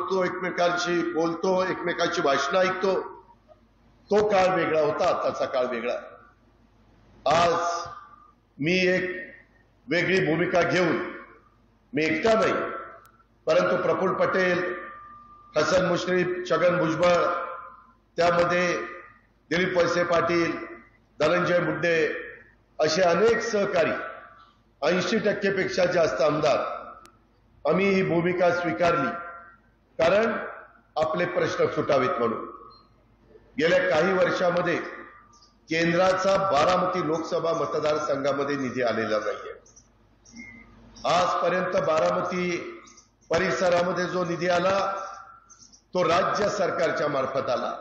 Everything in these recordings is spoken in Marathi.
बघतो, एकमेकांशी बोलतो, एकमेकांची भाषणं ऐकतो, तो काळ वेगळा होता, आताचा काळ वेगळा. आज मी एक वेगळी भूमिका घेऊन, मी एकटा नाही, परंतु प्रफुल्ल पटेल, हसन मुश्रीफ, छगन भुजबळ, त्यामध्ये दिलीप वळसे पाटील, धनंजय मुंडे असे अनेक सहकारी, 80% पेक्षा जास्त आमदार, आम्ही ही भूमिका स्वीकारली, कारण आपले प्रश्न सुटावेत म्हणून. गेल्या काही वर्षामध्ये केंद्राचा बारामती लोकसभा मतदारसंघामध्ये निधी आलेला नाहीये. आजपर्यंत बारामती परिसरामध्ये जो निधी आला तो राज्य सरकारच्या मार्फत आला.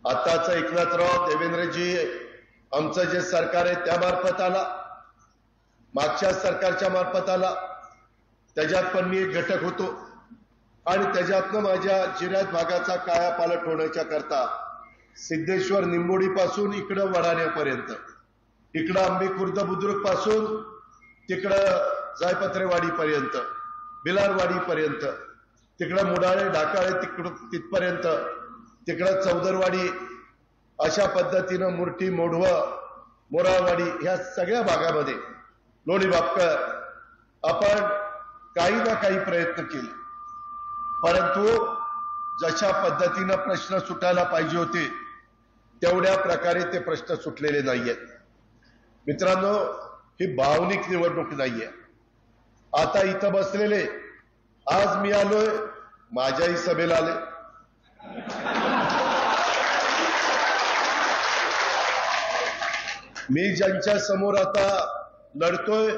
आताच एकनाथराव, देवेंद्रजी, आमचं जे सरकार आहे त्या मार्फत आला, मागच्या सरकारच्या मार्फत आला. त्याच्यात पण मी एक घटक होतो आणि त्याच्यातनं माझ्या जिल्ह्यात भागाचा कायापालट होण्याच्या करता सिद्धेश्वर निंबोडी पासून इकडं वडाण्यापर्यंत, इकडं आंबे खुर्द बुद्रुक पासून तिकडं जायपत्रेवाडी पर्यंत, बिलारवाडी पर्यंत, तिकडं मुडाळे ढाकाळे तिथपर्यंत, तिकडं चौदरवाडी, अशा पद्धतीनं मुर्टी, मोढवं, मोराळवाडी ह्या सगळ्या भागामध्ये लोणी बापकर आपण काही ना काही प्रयत्न केले, परंतु जशा पद्धतीनं प्रश्न सुटायला पाहिजे होते तेवढ्या प्रकारे ते प्रश्न सुटलेले नाहीयेत. मित्रांनो, ही भावनिक निवडणूक नाहीये. आता इथं बसलेले, आज मी आलोय, माझ्याही सभेला आले, मी ज्यांच्या समोर आता लढतोय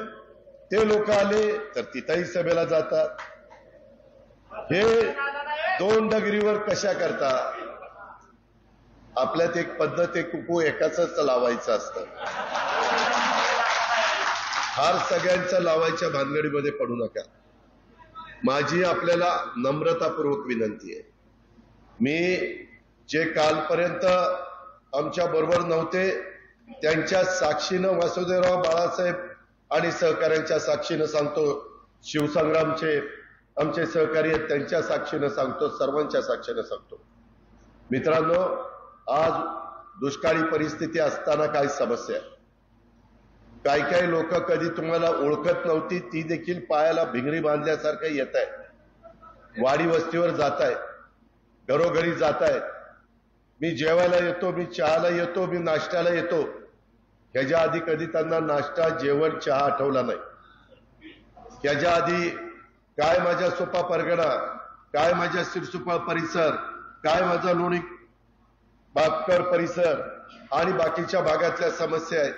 ते लोक आले तर तिथंही सभेला जातात. हे दोन डगरीवर कशा करता? आपल्यात एक पद्धत आहे, कुकू एकाच लावायचं असतं, हार सगळ्यांचं लावायच्या भानगडीमध्ये पडू नका. माझी आपल्याला नम्रतापूर्वक विनंती आहे. मी जे कालपर्यंत आमच्या बरोबर नव्हते त्यांच्या साक्षीनं, वासुदेवराव बाळासाहेब आणि सहकाऱ्यांच्या साक्षीनं सांगतो, शिवसंग्रामचे आमचे सहकारी आहेत त्यांच्या साक्षीनं सांगतो, सर्वांच्या साक्षीनं सांगतो. मित्रांनो, आज दुष्काळी परिस्थिती असताना काय समस्या आहे? काही काही लोक कधी तुम्हाला ओळखत नव्हती ती देखील पायाला भिंगरी बांधल्यासारखं येत आहे, वाडी वस्तीवर जात आहे, घरोघरी जात आहे. मी जेवायला येतो, मी चहाला येतो, मी नाश्त्याला येतो. ह्याच्या आधी कधी त्यांना नाश्ता, जेवण, चहा आठवला नाही. ह्याच्या आधी काय माझ्या सोपा परगणा, काय माझ्या सिरसुपा परिसर, काय माझा लोणी बापकर परिसर आणि बाकीच्या भागातल्या समस्या आहेत,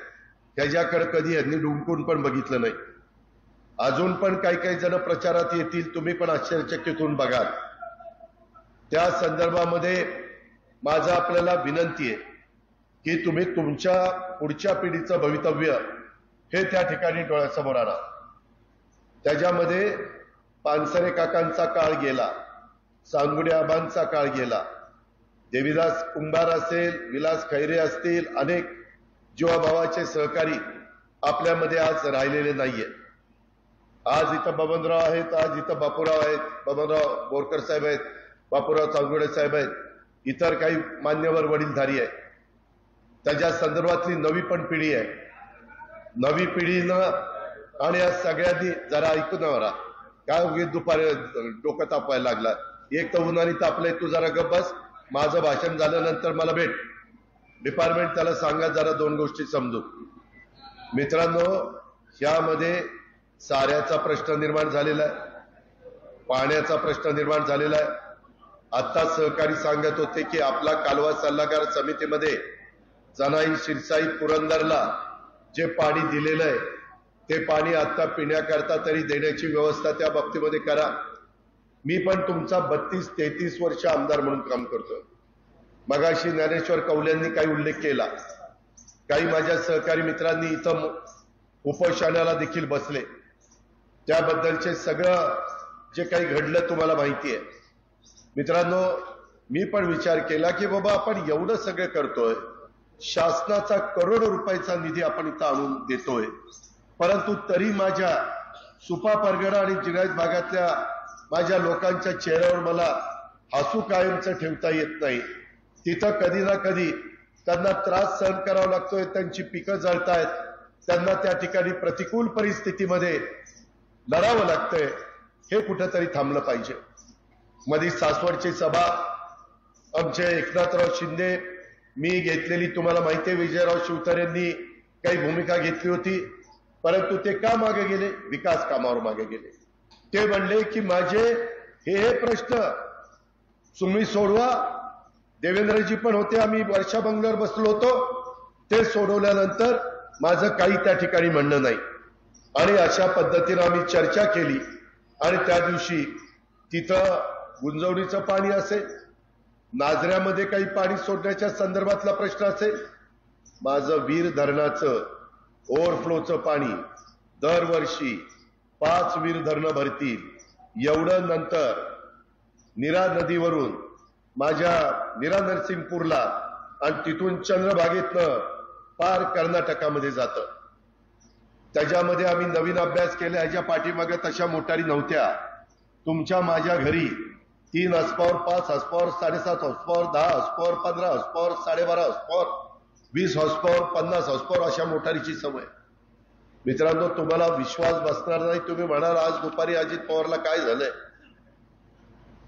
ह्याच्याकडे कधी यांनी डुंकून पण बघितलं नाही. अजून पण काही काही जण प्रचारात येतील, तुम्ही पण आश्चर्यचकित होऊन बघाल. त्या संदर्भामध्ये माझं आपल्याला विनंती आहे की तुम्ही तुमच्या पुढच्या पिढीचं भवितव्य हे त्या ठिकाणी डोळ्यासमोर आणा. त्याच्यामध्ये पानसरे काकांचा काळ गेला, सांगुडे आबांचा काळ गेला, देवीदास कुंभार असेल, विलास खैरे असतील, अनेक जीवाभावाचे सहकारी आपल्यामध्ये आज राहिलेले नाहीये. आज इथं बबनराव आहेत, आज इथं बापूराव आहेत, बबनराव बोरकर साहेब आहेत, बापूराव चांगुडे साहेब आहेत, इतर काही मान्यवर वडीलधारी आहेत. त्याच्या संदर्भातली नवी पण पिढी आहे. नवी पिढीनं आणि या सगळ्यांनी जरा ऐकून राहा. काय उगीच दुपारी डोकं तापायला लागला, एक तर उन्हाळी तापलंय, तू जरा गप्प बस, माझं भाषण झाल्यानंतर मला भेट, डिपार्टमेंट त्याला सांगा जरा दोन गोष्टी समजू. मित्रांनो, यामध्ये साऱ्याचा प्रश्न निर्माण झालेला आहे, पाण्याचा प्रश्न निर्माण झालेला आहे. आता सहकारी सांगत होते की आपला कालवा सल्लागार समितीमध्ये जनाई, शिरसाई, पुरंदरला जे पाणी दिलेलं आहे ते पाणी आता पिण्याकरता तरी देण्याची व्यवस्था त्या बाबतीमध्ये करा. मी पण तुमचा 32-33 वर्ष आमदार म्हणून काम करतोय. मगाशी ज्ञानेश्वर कौल्यांनी काही उल्लेख केला, काही माझ्या सहकारी मित्रांनी इथं उपोषणाला देखील बसले. त्याबद्दलचे सगळं जे काही घडलं तुम्हाला माहिती आहे. मित्रांनो, मी पण विचार केला की बाबा आपण एवढं सगळं करतोय, शासनाचा करोडो रुपयाचा निधी आपण इथं आणून देतोय, परंतु तरी माझ्या सुपा परगणा आणि जिल्ह्यात भागातल्या माझ्या लोकांच्या चेहऱ्यावर मला हसू कायमचं ठेवता येत नाही. तिथं कधी ना कधी त्यांना त्रास सहन करावा लागतोय, त्यांची पिकं जळतायत, त्यांना त्या ठिकाणी प्रतिकूल परिस्थितीमध्ये लढावं लागतंय. हे कुठंतरी थांबलं पाहिजे. मधी सासवडची सभा आमचे एकनाथराव शिंदे मी घेतलेली तुम्हाला माहिती आहे. विजयराव शिवतारेंनी काही भूमिका घेतली होती, परंतु ते का मागे गेले? विकास कामावर मागे गेले. ते म्हणले की माझे हे प्रश्न तुम्ही सोडवा. देवेंद्रजी पण होते, आम्ही वर्षा बंगल्यावर बसलो होतो, ते सोडवल्यानंतर माझं काही त्या ठिकाणी म्हणणं नाही. आणि अशा पद्धतीनं आम्ही चर्चा केली आणि त्या दिवशी तिथं गुंजवणीचं पाणी असेल, नाझऱ्यामध्ये काही पाणी सोडण्याच्या संदर्भातला प्रश्न असेल, माझं वीर धरणाचं ओव्हरफ्लोचं पाणी दरवर्षी 5 वीर धरणं भरतील एवढं, नंतर नीरा नदीवरून माझ्या नीरा नरसिंगपूरला आणि तिथून चंद्रभागेतनं पार कर्नाटकामध्ये जातं. त्याच्यामध्ये आम्ही नवीन अभ्यास केला. ह्याच्या पाठीमागे तशा मोटारी नव्हत्या. तुमच्या माझ्या घरी 3 हॉर्सपॉवर, 5 हॉर्सपॉवर, 7.5 हॉर्सपॉवर, 10 हॉर्सपॉवर, 15 हॉर्सपॉवर, 12.5 हॉर्सपॉवर, 20 हॉर्सपॉवर, 50 हॉर्सपॉवर अशा मोटारीची सवय. मित्रांनो, तुम्हाला विश्वास बसणार नाही. तुम्ही म्हणाल आज दुपारी अजित पवारला काय झालंय?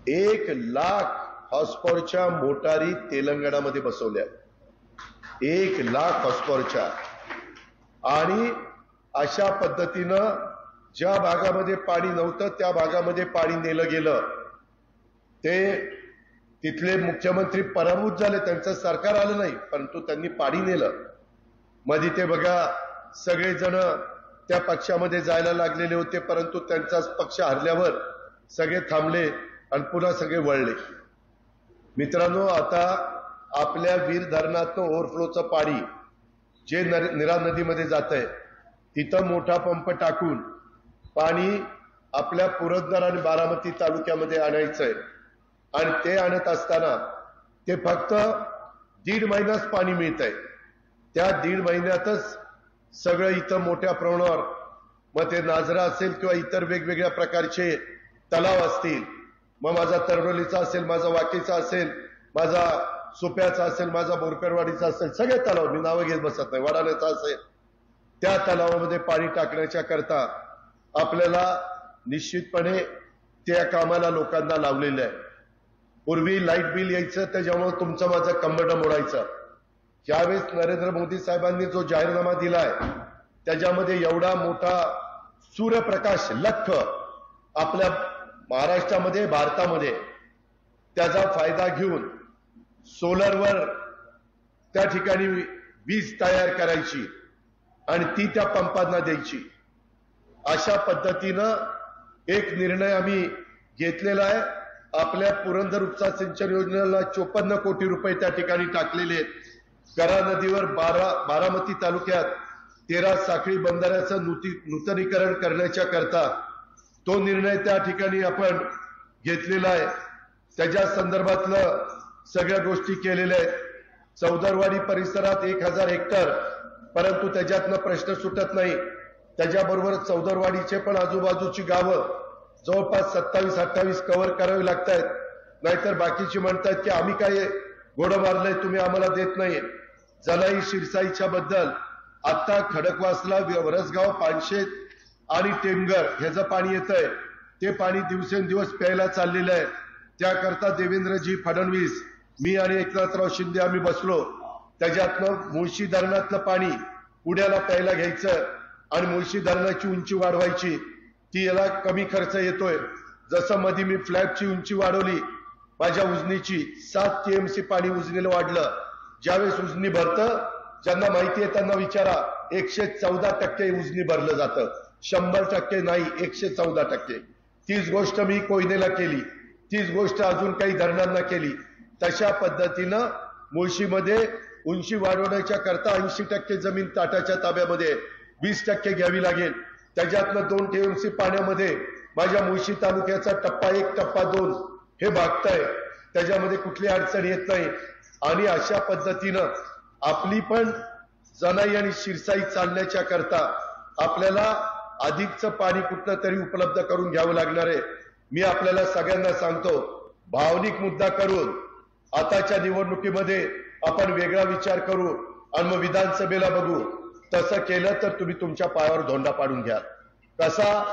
1 लाख हॉर्सपॉवरच्या मोटारी तेलंगणामध्ये बसवल्या. 1 लाख हॉर्सपॉवरच्या. आणि अशा पद्धतीनं ज्या भागामध्ये पाणी नव्हतं त्या भागामध्ये पाणी नेलं गेलं. ते तिथले मुख्यमंत्री पराभूत झाले, त्यांचं सरकार आलं नाही, परंतु त्यांनी पाणी नेलं. मध्ये ते बघा सगळेजण त्या पक्षामध्ये जायला लागलेले होते, परंतु त्यांचाच पक्ष हरल्यावर सगळे थांबले आणि पुन्हा सगळे वळले. मित्रांनो, आता आपल्या वीर धरणातनं ओव्हरफ्लोचं पाणी जे नीरा नदीमध्ये जातंय, तिथं मोठा पंप टाकून पाणी आपल्या पुरंदर आणि बारामती तालुक्यामध्ये आणायचंय. आणि ते आणत असताना ते फक्त 1.5 महिनाच पाणी मिळतंय. त्या 1.5 महिन्यातच सगळं इथं मोठ्या प्रमाणावर, मग ते नाझरा असेल किंवा इतर वेगवेगळ्या प्रकारचे तलाव असतील, मग माझा तरडोलीचा असेल, माझा वाकीचा असेल, माझा सुप्याचा असेल, माझा बोरकरवाडीचा असेल, सगळे तलाव, मी नावं घेत बसत नाही, वडाण्याचा असेल, त्या तलावामध्ये पाणी टाकण्याच्या करता आपल्याला निश्चितपणे त्या कामाला लोकांना लावलेलं आहे. पूर्वी लाईट बिल यायचं, त्याच्यामुळे तुमचं माझं कंबरडं मोडायचं. यावेळेस नरेंद्र मोदी साहेबांनी जो जाहीरनामा दिलाय त्याच्यामध्ये एवढा मोठा सूर्यप्रकाश लख्ख आपल्या महाराष्ट्रामध्ये, भारतामध्ये, त्याचा फायदा घेऊन सोलरवर त्या ठिकाणी वीज तयार करायची आणि ती त्या पंपांना द्यायची. अशा पद्धतीनं एक निर्णय आम्ही घेतलेला आहे. आपल्या पुरंदर उपसा सिंचन योजनेला 54 कोटी रुपये त्या ठिकाणी टाकलेले आहेत. करा नदीवर बारामती तालुक्यात 13 साखळी बंधाऱ्याचं नूतनीकरण करण्याच्या करता तो निर्णय त्या ठिकाणी आपण घेतलेला आहे. त्याच्या संदर्भातलं सगळ्या गोष्टी केलेल्या आहेत. चौदरवाडी परिसरात 1000 हेक्टर, परंतु त्याच्यातनं प्रश्न सुटत नाही. त्याच्याबरोबर चौदरवाडीचे पण आजूबाजूची गावं जवळपास 27-28 कव्हर करावी लागत आहेत. नाहीतर बाकीची म्हणतात की आम्ही काय घोडं मारलंय, तुम्ही आम्हाला देत नाही. जलाई शिरसाईच्या बद्दल आता खडकवासला, वरसगाव, पानशेत आणि टेमघर ह्याचं पाणी येतंय. ते पाणी दिवसेंदिवस प्यायला चाललेलं आहे. त्याकरता देवेंद्रजी फडणवीस, मी आणि एकनाथराव शिंदे आम्ही बसलो. त्याच्यातनं मुळशी धरणातलं पाणी पुण्याला प्यायला घ्यायचं आणि मुळशी धरणाची उंची वाढवायची. ती याला कमी खर्च येतोय. जसं मध्ये मी फ्लॅटची उंची वाढवली, माझ्या उजनीची 7 TMC पाणी उजनीला वाढलं. ज्यावेळेस उजनी भरतं, ज्यांना माहिती आहे त्यांना विचारा, 114% उजनी भरलं जातं, 100% नाही, 114%. तीच गोष्ट मी कोयनेला केली, तीच गोष्ट अजून काही धरणांना केली. तशा पद्धतीनं मुळशीमध्ये उंची वाढवण्याच्या करता 80% जमीन टाटाच्या ताब्यामध्ये, 20% घ्यावी लागेल. त्याच्यातनं 2 TMC पाण्यामध्ये माझ्या मुळशी तालुक्याचा टप्पा 1, टप्पा 2 हे भागतंय. त्याच्यामध्ये कुठली अडचण येत नाही. आणि अशा पद्धतीनं आपली पण जनाई आणि शिरसाई चालण्याच्या करता आपल्याला अधिकचं पाणी कुठलं तरी उपलब्ध करून घ्यावं लागणार आहे. मी आपल्याला सगळ्यांना सांगतो, भावनिक मुद्दा करून आताच्या निवडणुकीमध्ये आपण वेगळा विचार करू आणि मग विधानसभेला बघू. तसं केलं तर तुम्ही तुमच्या पायावर धोंडा पाडून घ्याल. कसा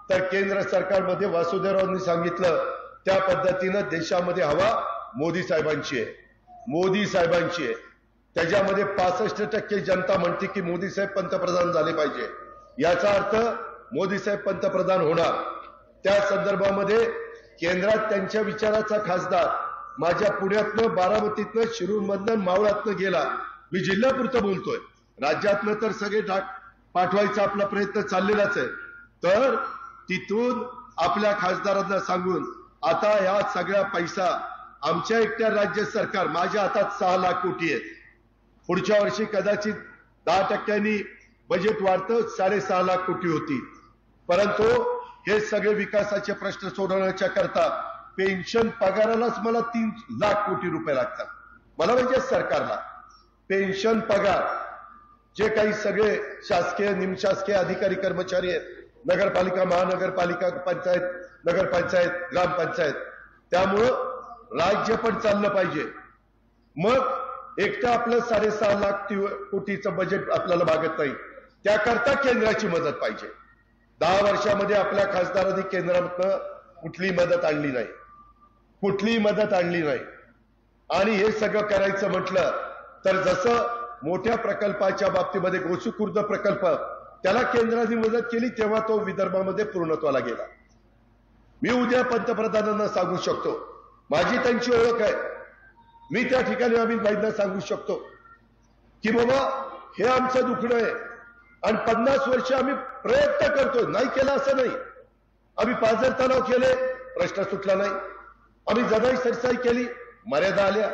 तर केंद्र सरकारमध्ये वासुदेवरावांनी सांगितलं त्या पद्धतीनं देशामध्ये हवा मोदी साहेबांची आहे, मोदी साहेबांची आहे. त्याच्यामध्ये 65% जनता म्हणते की मोदी साहेब पंतप्रधान झाले पाहिजे. याचा अर्थ मोदी साहेब पंतप्रधान होणार. त्या संदर्भामध्ये केंद्रात त्यांच्या विचाराचा खासदार माझ्या पुण्यातनं, बारामतीतनं, शिरूरमधनं, मावळातनं गेला. मी जिल्ह्यापुरतं बोलतोय, राज्यातनं तर सगळे पाठवायचा आपला प्रयत्न चाललेलाच आहे. तर तिथून आपल्या खासदारांना सांगून आता या सगळ्या पैसा आमच्या एकट्या राज्य सरकार, माझ्या हातात 6 लाख कोटी आहेत. पुढच्या वर्षी कदाचित 10% बजेट वाढतं, 6.5 लाख कोटी होती. परंतु हे सगळे विकासाचे प्रश्न सोडवण्याच्या करता पेन्शन पगारालाच मला 3 लाख कोटी रुपये लागतात. मला म्हणजे सरकारला पेन्शन पगार, जे काही सगळे शासकीय निमशासकीय अधिकारी कर्मचारी आहेत, नगरपालिका, महानगरपालिका, पंचायत, नगरपंचायत, ग्रामपंचायत, त्यामुळं राज्य पण चाललं पाहिजे. मग एकटा आपलं 6.5 लाख कोटीचं बजेट आपल्याला भागत नाही. त्याकरता केंद्राची मदत पाहिजे. 10 वर्षामध्ये आपल्या खासदारांनी केंद्रातनं कुठलीही मदत आणली नाही, कुठलीही मदत आणली नाही. आणि हे सगळं करायचं म्हटलं तर जसं मोठ्या प्रकल्पाच्या बाबतीमध्ये गोसूखुर्द प्रकल्प, त्याला केंद्राने मदत केली तेव्हा तो विदर्भामध्ये पूर्णत्वाला गेला. मी उद्या पंतप्रधानांना सांगू शकतो, माझी त्यांची ओळख आहे, मी त्या ठिकाणी अमित भाईंना सांगू शकतो की बाबा हे आमचं दुखणं आहे आणि 50 वर्ष आम्ही प्रयत्न करतो, नाही केला असं नाही. आम्ही पाझर तलाव केले, प्रश्न सुटला नाही. आम्ही जदाई सरसाई केली, मर्यादा आल्या.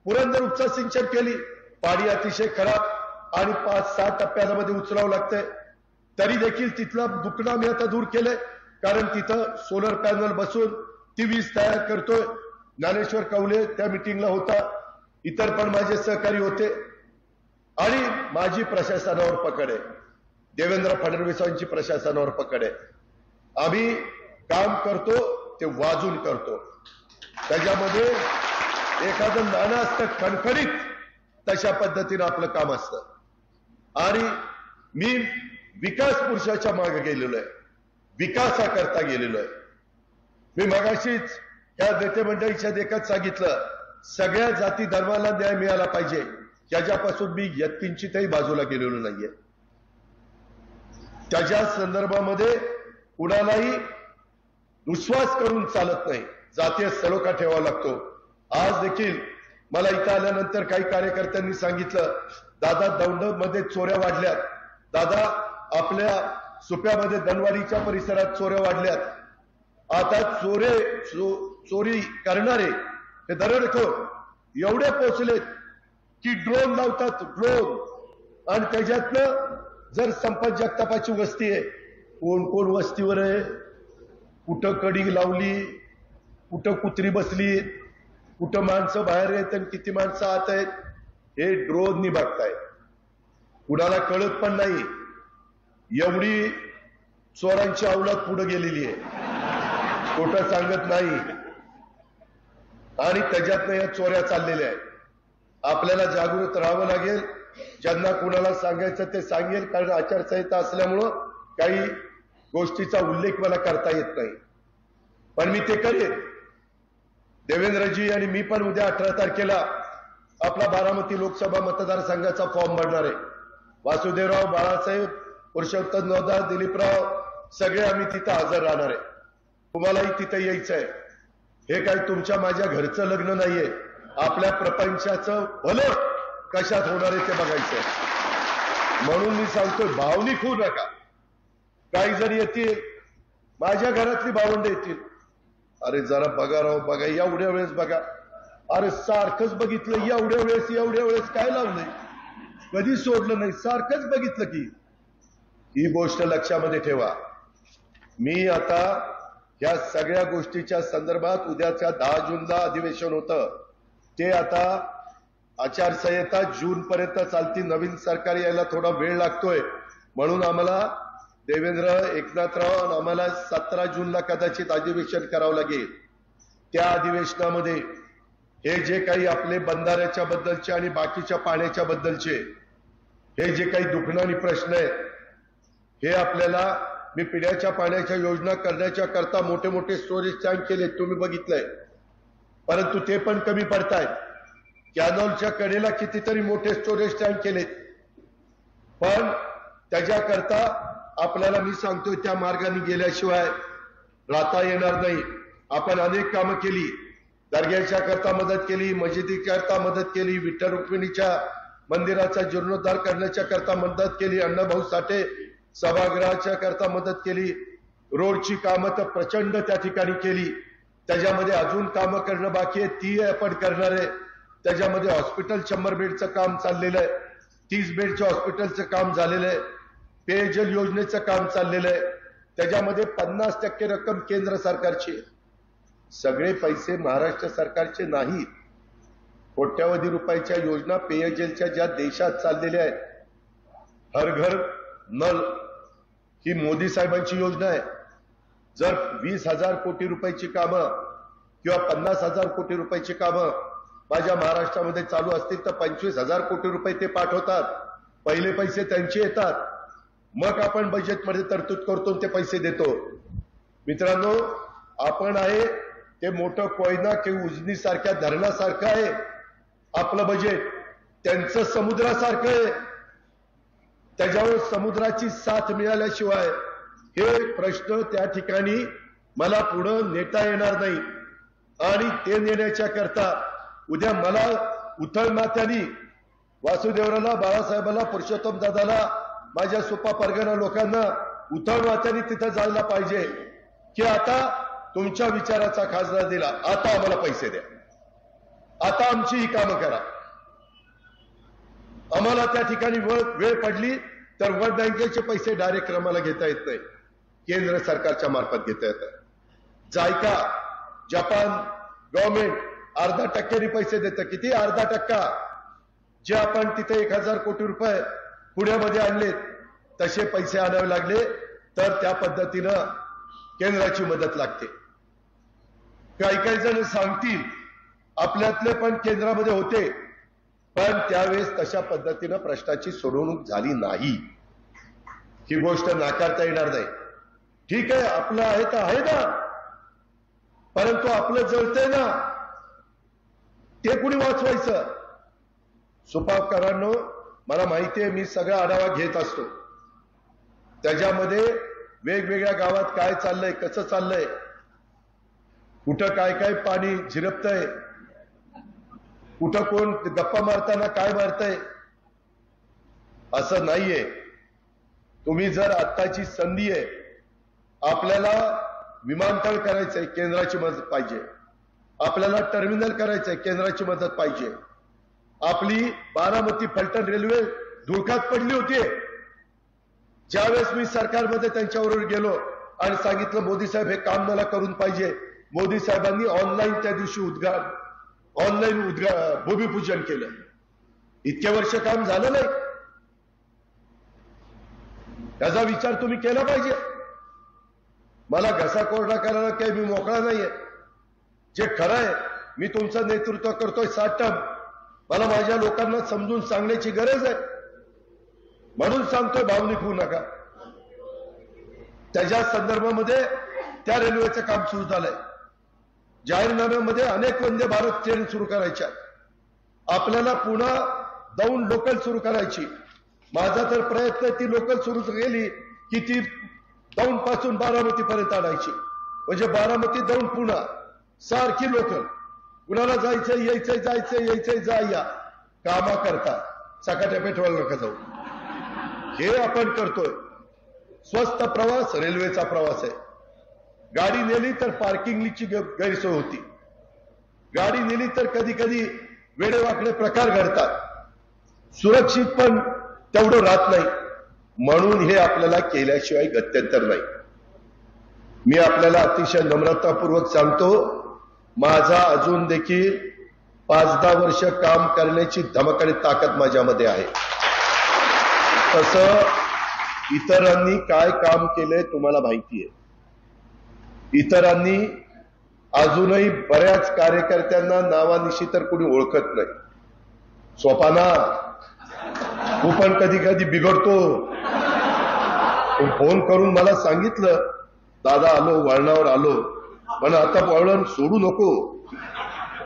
पुरंदर उपसा सिंचन केली, पाणी अतिशय खराब आणि 5-6 टप्प्यांमध्ये उचलावं लागतंय. तरी देखील तिथला दुखणं आम्ही आता दूर केलंय, कारण तिथं सोलर पॅनल बसून ती वीज तयार करतोय. ज्ञानेश्वर कवले त्या मिटिंगला होता, इतर पण माझे सहकारी होते. आणि माझी प्रशासनावर पकड आहे, देवेंद्र फडणवीसांची प्रशासनावर पकड आहे. आम्ही काम करतो ते वाजून करतो. त्याच्यामध्ये एखादं नाणं असतं खणखणीत, तशा पद्धतीनं आपलं काम असतं. आणि मी विकास पुरुषाच्या मागे गेलेलो आहे, विकासाकरता गेलेलो आहे. मी मगाशीच या नेते मंडळीच्या देखत सांगितलं, सगळ्या जाती धर्माला न्याय मिळाला पाहिजे, त्याच्यापासून मी यत्किंचितही बाजूला गेलेलो नाहीये. त्याच्या संदर्भामध्ये कुणालाही विश्वास करून चालत नाही, जातीय सलोखा ठेवावा लागतो. आज देखील मला इथं आल्यानंतर काही कार्यकर्त्यांनी सांगितलं, दादा दौंडमध्ये चोऱ्या वाढल्यात, दादा आपल्या सुप्यामध्ये धनवाडीच्या परिसरात चोऱ्या वाढल्यात. आता चोरी करणारे हे दरोडेखोर एवढे पोहोचलेत की ड्रोन लावतात, ड्रोन. आणि त्याच्यातनं जर संपत जगतापाची वस्ती आहे, कोण कोण वस्तीवर आहे, कुठं कडी लावली, कुठं कुत्री बसली, कुठं माणसं बाहेर आहेत आणि किती माणसं आत आहेत, हे ड्रोननी बघतायत. कुणाला कळत पण नाही, एवढी चोरांची अवलाद पुढे गेलेली आहे, खोटं सांगत नाही. आणि त्याच्यातनं या चोऱ्या चाललेल्या आहेत. आपल्याला जागृत राहावं लागेल. ज्यांना कुणाला सांगायचं ते सांगेल, कारण आचारसंहिता असल्यामुळं काही गोष्टीचा उल्लेख मला करता येत नाही, पण मी ते करेन. देवेंद्रजी आणि मी पण उद्या 18 तारखेला आपला बारामती लोकसभा मतदारसंघाचा फॉर्म भरणार आहे. वासुदेवराव, बाळासाहेब, पुरुषोत्तम नवदा, दिलीपराव, सगळे आम्ही तिथं हजर राहणार आहे. तुम्हालाही तिथं यायचं आहे. हे काही तुमच्या माझ्या घरचं लग्न नाहीये, आपल्या प्रपंचाचं भलं कशात होणार आहे ते बघायचंय. म्हणून मी सांगतोय, भावनिक होऊ नका. काही जण येतील, माझ्या घरातली भावंड येतील, अरे जरा बघा राव, बघा एवढ्या वेळेस बघा, अरे सारखंच बघितलं, एवढ्या वेळेस काय लावलंय, कधी सोडलं नाही, सारखंच बघितलं की. ही गोष्ट लक्षामध्ये ठेवा. मी आता या सगळ्या गोष्टीच्या संदर्भात उद्याच्या 10 जूनला अधिवेशन होतं, ते आता आचारसंहिता जून पर्यंत चालती. नवीन सरकार यायला थोडा वेळ लागतोय, म्हणून आम्हाला देवेंद्र एकनाथराव आणि आम्हाला 17 जूनला कदाचित अधिवेशन करावं लागेल. त्या अधिवेशनामध्ये हे जे काही आपले बंधाऱ्याच्या बद्दलचे आणि बाकीच्या पाण्याच्या बद्दलचे हे जे काही दुखणारे प्रश्न आहेत, हे आपल्याला मी पिण्याच्या पाण्याच्या योजना करण्याच्या करता मोठे मोठे स्टोरेज टँक केले, तुम्ही बघितलंय, परंतु ते पण कमी पडतायत. कॅनॉलच्या कडेला कितीतरी मोठे स्टोरेज टँक केलेत, पण त्याच्याकरता आपल्याला मी सांगतोय त्या मार्गाने गेल्याशिवाय राहता येणार नाही. आपण अनेक कामं केली, दर्ग्याच्या करता मदत केली, मशिदीकरता मदत केली, विठ्ठल रुक्मिणीच्या मंदिराचा जीर्णोद्धार करण्याच्या करता मदत केली, अण्णाभाऊ साठे सभागृहाच्या करता मदत केली, रोडची कामं तर प्रचंड त्या ठिकाणी केली. त्याच्यामध्ये अजून कामं करणं बाकी आहे, ती आपण करणार आहे. त्याच्यामध्ये हॉस्पिटल 100 बेडचं काम चाललेलं आहे, 30 बेडच्या हॉस्पिटलचं काम झालेलं आहे, पेयजल योजनेचं काम चाललेलं आहे. त्याच्यामध्ये 50% रक्कम केंद्र सरकारची आहे. सगळे पैसे महाराष्ट्र सरकारचे नाहीत. कोट्यावधी रुपयाच्या योजना पेयजलच्या ज्या देशात चाललेल्या आहेत, हर घर नल ही मोदी साहेबांची योजना आहे. जर 20,000 कोटी रुपयाची कामं किंवा 50,000 कोटी रुपयाची कामं माझ्या महाराष्ट्रामध्ये चालू असतील तर 25,000 कोटी रुपये ते पाठवतात. पहिले पैसे त्यांचे येतात, मग आपण बजेटमध्ये तरतूद करतो, ते पैसे देतो. मित्रांनो, आपण आहे ते मोठं कोयना किंवा उजनी सारख्या धरणासारखं आहे आपलं बजेट, त्यांचं समुद्रासारखं आहे. त्याच्यावर समुद्राची साथ मिळाल्याशिवाय हे प्रश्न त्या ठिकाणी मला पुढं नेता येणार नाही. आणि ते नेण्याच्या करता उद्या मला उथळ माथ्यानी वासुदेवराला, बाळासाहेबाला, पुरुषोत्तम दादाला, माझ्या सुपा परगणा लोकांना उथळ माथ्यानी तिथं जायला पाहिजे की आता तुमच्या विचाराचा खासदार दिला, आता आम्हाला पैसे द्या, आता आमची ही कामं करा. आम्हाला त्या ठिकाणी वेळ पडली तर वर्ल्ड बँकेचे पैसे डायरेक्ट आम्हाला घेता येत नाही, केंद्र सरकारच्या मार्फत घेता येतात. जायका, जपान गव्हर्नमेंट 0.5% पैसे देतं. किती? 0.5%. जे आपण तिथे 1,000 कोटी रुपये पुण्यामध्ये आणलेत, तसे पैसे आणावे लागले तर त्या पद्धतीनं केंद्राची मदत लागते. काही काही जण सांगतील आपल्यातले पण केंद्रामध्ये होते, पण त्यावेळेस तशा पद्धतीनं प्रश्नाची सोडवणूक झाली नाही. ही गोष्ट नाकारता येणार नाही. ठीक आहे, आपलं आहे तर आहे ना, परंतु आपलं जळतंय ना, ते कुणी वाचवायचं? सुपाकरांनो, मला माहिती आहे, मी सगळा आढावा घेत असतो. त्याच्यामध्ये वेगवेगळ्या गावात काय चाललंय, कसं चाललंय, कुठं काय काय पाणी झिरपतंय, कुठं कोण गप्पा मारताना काय मारतंय, असं नाहीये. तुम्ही जर आत्ताची संधी आहे, आपल्याला विमानतळ करायचंय, केंद्राची मदत पाहिजे. आपल्याला टर्मिनल करायचंय, केंद्राची मदत पाहिजे. आपली बारामती फलटण रेल्वे धुळकात पडली होती. ज्यावेळेस मी सरकारमध्ये त्यांच्याबरोबर गेलो आणि सांगितलं मोदी साहेब हे काम मला करून पाहिजे, मोदी साहेबांनी ऑनलाईन त्या दिवशी भूमिपूजन केलं. इतके वर्ष काम झालं नाही, त्याचा विचार तुम्ही केला पाहिजे. मला घसा कोरडा करायला काही मी मोकळा नाहीये. जे खरं आहे, मी तुमचं नेतृत्व करतोय 7 टर्म, मला माझ्या लोकांना समजून सांगण्याची गरज आहे, म्हणून सांगतोय भावनिक होऊ नका. त्याच्या संदर्भामध्ये त्या रेल्वेचं काम सुरू झालंय. जाहीरनाम्यामध्ये अनेक वंदे भारत ट्रेन सुरू करायच्या, आपल्याला पुन्हा दौंड लोकल सुरू करायची. माझा तर प्रयत्न ती लोकल सुरू केली की ती दौंड पासून बारामती पर्यंत आणायची, म्हणजे बारामती दौंड पुन्हा सारखी लोकल. कुणाला जायचं यायचंय, जायचंय यायचंय, जा या कामा करता, सकाळच्या पेट्रोल नका जाऊ. हे आपण करतोय. स्वस्त प्रवास रेल्वेचा प्रवास आहे. गाडी नेली तर पार्किंगची गैरसोय होती, गाडी नेली तर कधी कधी वेडेवाकडे प्रकार घडतात, सुरक्षित पण तेवढं राहत नाही. म्हणून हे आपल्याला केल्याशिवाय गत्यंतर नाही. मी आपल्याला अतिशय नम्रतापूर्वक सांगतो, माझा अजून देखील 5-10 वर्ष काम करण्याची धमक आणि ताकद माझ्यामध्ये आहे. तसं इतरांनी काय काम केलंय तुम्हाला माहिती आहे. इतरांनी अजूनही बऱ्याच कार्यकर्त्यांना नावानिशी तर कोणी ओळखत नाही. सोपाना तू पण कधी कधी बिघडतो. फोन करून मला सांगितलं, दादा आलो, वळणावर आलो. पण आता वळण सोडू नको,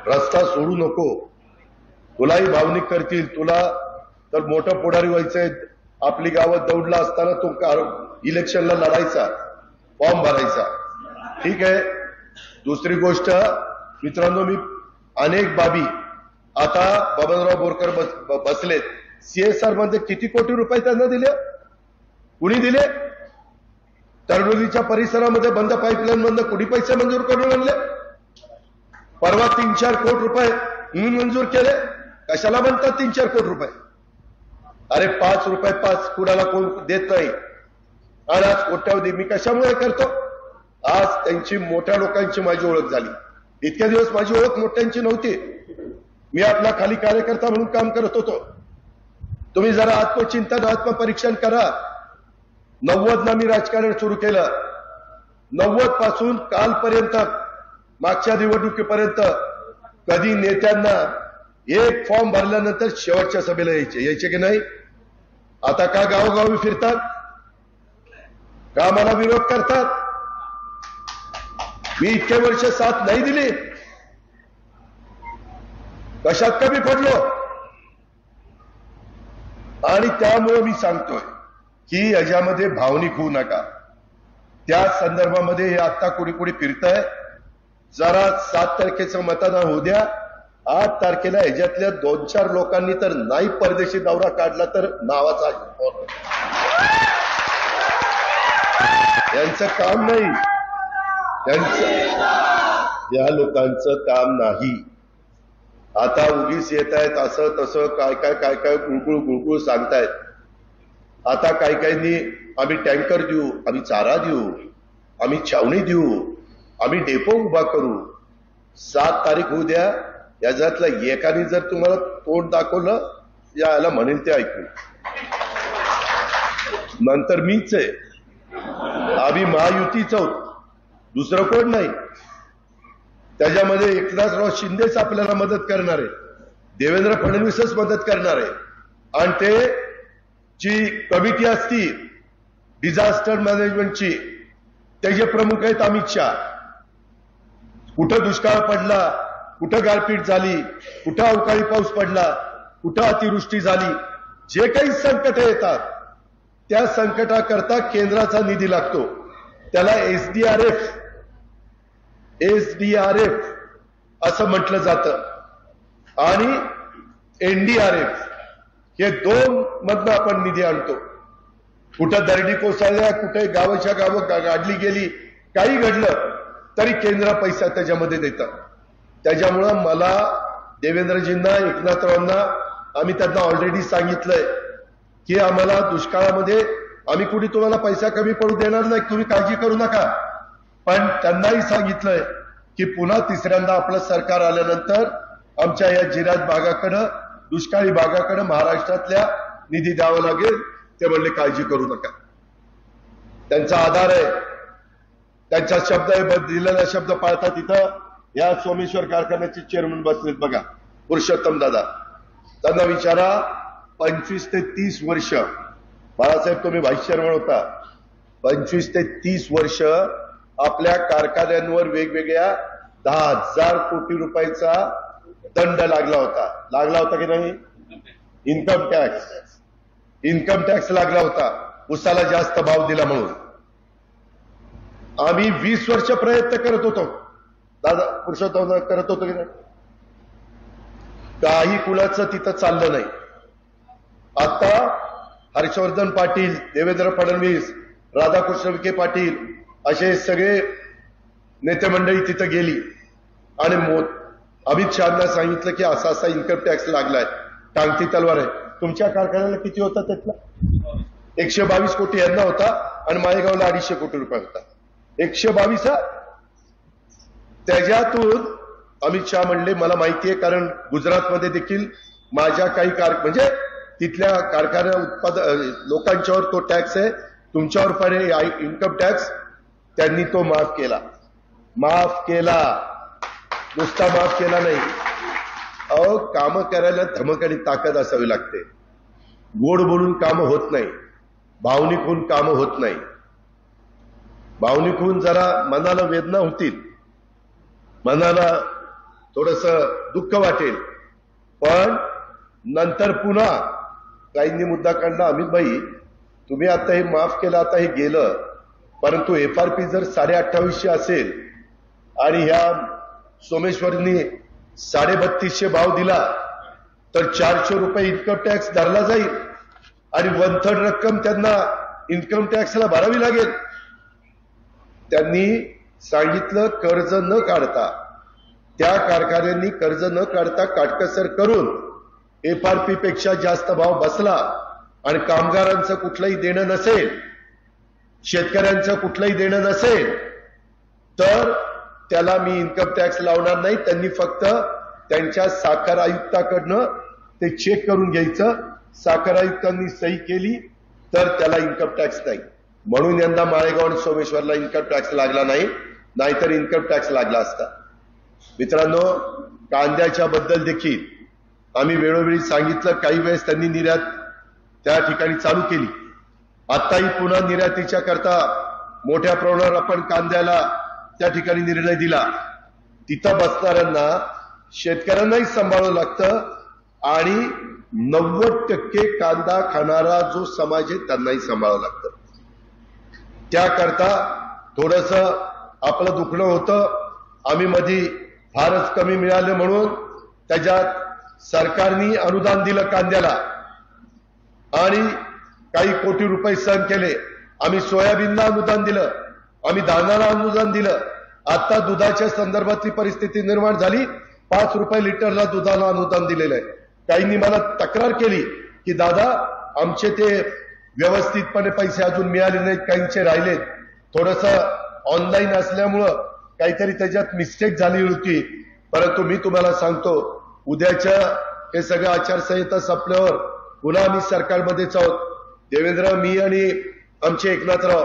रस्ता सोडू नको. तुलाही भावनिक करतील, तुला तर मोठं पुढारी व्हायचंय. आपली गावात दौडला असताना तो इलेक्शनला लढायचा, फॉर्म भरायचा. ठीक आहे. दुसरी गोष्ट मित्रांनो, मी अनेक बाबी आता बबनराव बोरकर बसलेत. CSR मध्ये किती कोटी रुपये त्यांना दिले? कुणी दिले? तरडोलीच्या परिसरामध्ये बंद पाईपलाईन मधनं कुणी पैसे मंजूर करून आणले? परवा 3-4 कोटी रुपये म्हणून मंजूर केले. कशाला म्हणतात 3-4 कोटी रुपये? अरे 5 रुपये 5 कुणाला कोण देत नाही. आणि आज कोट्यावधी मी कशामुळे करतो? आज त्यांची मोठ्या लोकांची माझी ओळख झाली. इतक्या दिवस माझी ओळख मोठ्यांची नव्हती. मी आपला खाली कार्यकर्ता म्हणून काम करत होतो. तुम्ही जरा आत्मचिंतन, आत्मपरीक्षण करा. 90ला मी राजकारण सुरू केलं. 90 पासून कालपर्यंत, मागच्या निवडणुकीपर्यंत कधी नेत्यांना एक फॉर्म भरल्यानंतर शेवटच्या सभेला यायचे की नाही? आता का गावोगावी फिरतात? का मला विरोध करतात? मी इतके वर्ष साथ नाही दिली. कशात कमी पडलो? आणि त्यामुळे मी सांगतोय की याच्यामध्ये भावनिक होऊ नका. त्या संदर्भामध्ये हे आता कोणी कोणी फिरतंय. जरा 7 तारखेचं मतदान होऊ द्या. 8 तारखेला ह्याच्यातल्या 2-4 लोकांनी तर नाही परदेशी दौरा काढला तर नावाचा यांचं काम नाही. या लोकांचं काम नाही. आता उगीच येत आहेत असं तसं काय गुळगुळ सांगतायत. आता काही आम्ही टँकर देऊ, आम्ही चारा देऊ, आम्ही छावणी देऊ, आम्ही डेपो उभा करू. 7 तारीख होऊ द्या. याच्यातलं एकाने जर तुम्हाला तोंड दाखवलं, याला म्हणेल ते ऐकू. नंतर मीच आहे. आम्ही महायुतीच आहोत, दुसरं कोण नाही. त्याच्यामध्ये एकनाथराव शिंदेच आपल्याला मदत करणार आहे, देवेंद्र फडणवीसच मदत करणार आहे. आणि ते जी कमिटी असती डिझास्टर मॅनेजमेंटची, त्याचे प्रमुख आहेत अमित शहा. कुठं दुष्काळ पडला, कुठं गारपीट झाली, कुठं अवकाळी पाऊस पडला, कुठं अतिवृष्टी झाली, जे काही संकट येतात त्या संकटाकरता केंद्राचा निधी लागतो. त्याला SDRF असं म्हटलं जातं. आणि NDRF हे 2 मधनं आपण निधी आणतो. कुठं दरडी कोसळल्या, कुठे गावाच्या गावं गाडली गेली, काही घडलं तरी केंद्र पैसा त्याच्यामध्ये देतात. त्याच्यामुळं मला देवेंद्रजींना, एकनाथरावांना आम्ही त्यांना ऑलरेडी सांगितलंय की आम्हाला दुष्काळामध्ये आम्ही कुणी तुम्हाला पैसा कमी पडू देणार नाही, तुम्ही काळजी करू नका. पण त्यांनाही सांगितलंय की पुन्हा तिसऱ्यांदा आपलं सरकार आल्यानंतर आमच्या या जिल्ह्यात भागाकडं, दुष्काळी भागाकडं महाराष्ट्रातल्या निधी द्यावा लागेल. ते म्हणले काळजी करू नका. त्यांचा आधार आहे, त्यांचा शब्द आहे, दिलेला शब्द पाळतात. तिथं या सोमेश्वर कारखान्याचे चेअरमन बसलेत बघा, पुरुषोत्तम दादा. त्यांना विचारा, 25 ते 30 वर्ष बाळासाहेब तुम्ही व्हाईस चेअरमन होता, 25 ते 30 वर्ष आपल्या कारखान्यांवर वेगवेगळ्या 10,000 कोटी रुपयाचा दंड लागला होता की नाही? इन्कम टॅक्स लागला होता, उसाला जास्त भाव दिला म्हणून. आम्ही 20 वर्ष प्रयत्न करत होतो, दादा पुरुषोत्तम करत होतो की नाही? काही कुणाचं तिथं चाललं नाही. आता हर्षवर्धन पाटील, देवेंद्र फडणवीस, राधाकृष्ण विखे पाटील असे सगळे नेते मंडळी तिथं गेली आणि अमित शहाना सांगितलं की असा असा इन्कम टॅक्स लागलाय, टांगती तलवार आहे. तुमच्या कारखान्याला किती होता? त्यातला 122 कोटी यांना होता आणि माळेगावला 250 कोटी रुपये होता. 122. त्याच्यातून अमित शहा म्हणले मला माहितीये, कारण गुजरातमध्ये देखील माझ्या काही म्हणजे तिथल्या कारखान्या लोकांच्यावर तो टॅक्स आहे, तुमच्यावर पण इन्कम टॅक्स त्यांनी तो माफ केला. नुसता माफ केला नाही. अहो, काम करायला धमक आणि ताकद असावी लागते. गोड बोलून काम होत नाही, भावनिक होऊन काम होत नाही. भावनिक होऊन जरा मनाला वेदना होतील, मनाला थोडस दुःख वाटेल, पण नंतर पुन्हा काहींनी मुद्दा काढला, अमित भाई तुम्ही आता हे माफ केलं, आता हे गेलं, परंतु FRP जर 2850 असेल आणि ह्या सोमेश्वरनी 3250 भाव दिला तर 400 रुपये इन्कम टॅक्स धरला जाईल आणि 1/3 रक्कम त्यांना इन्कम टॅक्सला भरावी लागेल. त्यांनी सांगितलं कर्ज न काढता, त्या कारखान्यांनी कर्ज न काढता काटकसर करून FRP पेक्षा जास्त भाव बसला आणि कामगारांचं कुठलंही देणं नसेल, शेतकऱ्यांचं कुठलंही देणं नसेल, तर त्याला मी इन्कम टॅक्स लावणार नाही. त्यांनी फक्त त्यांच्या साखर आयुक्ताकडनं ते चेक करून घ्यायचं. साखर आयुक्तांनी सही केली तर त्याला इन्कम टॅक्स नाही. म्हणून यंदा माळेगाव आणि सोमेश्वरला इन्कम टॅक्स लागला नाही, नाहीतर इन्कम टॅक्स लागला असता. मित्रांनो, कांद्याच्या बद्दल देखील आम्ही वेळोवेळी सांगितलं. काही वेळेस त्यांनी निर्यात त्या ठिकाणी चालू केली. आताही पुन्हा निर्यातीच्या करता मोठ्या प्रमाणावर आपण कांद्याला त्या ठिकाणी निर्णय दिला. तिथं बसणाऱ्यांना शेतकऱ्यांनाही सांभाळावं लागतं आणि 90% कांदा खाणारा जो समाज आहे त्यांनाही सांभाळावं लागतं. त्याकरता थोडस आपलं दुखणं होतं. आम्ही मध्ये फारच कमी मिळाले म्हणून त्याच्यात सरकारने अनुदान दिलं कांद्याला आणि काही कोटी रुपये सहन केले. आम्ही सोयाबीनला अनुदान दिलं, आम्ही धानाला अनुदान दिलं. आता दुधाच्या संदर्भातली परिस्थिती निर्माण झाली, 5 रुपये लिटरला दुधाला अनुदान दिलेलं आहे. काहींनी मला तक्रार केली की दादा आमचे ते व्यवस्थितपणे पैसे अजून मिळाले नाहीत, काहींचे राहिलेत. थोडस ऑनलाईन असल्यामुळं काहीतरी त्याच्यात मिस्टेक झाली होती. परंतु मी तुम्हाला सांगतो, उद्याच्या हे सगळं आचारसंहिता संपल्यावर पुन्हा आम्ही सरकारमध्येच आहोत. देवेंद्र, मी आणि आमचे एकनाथराव,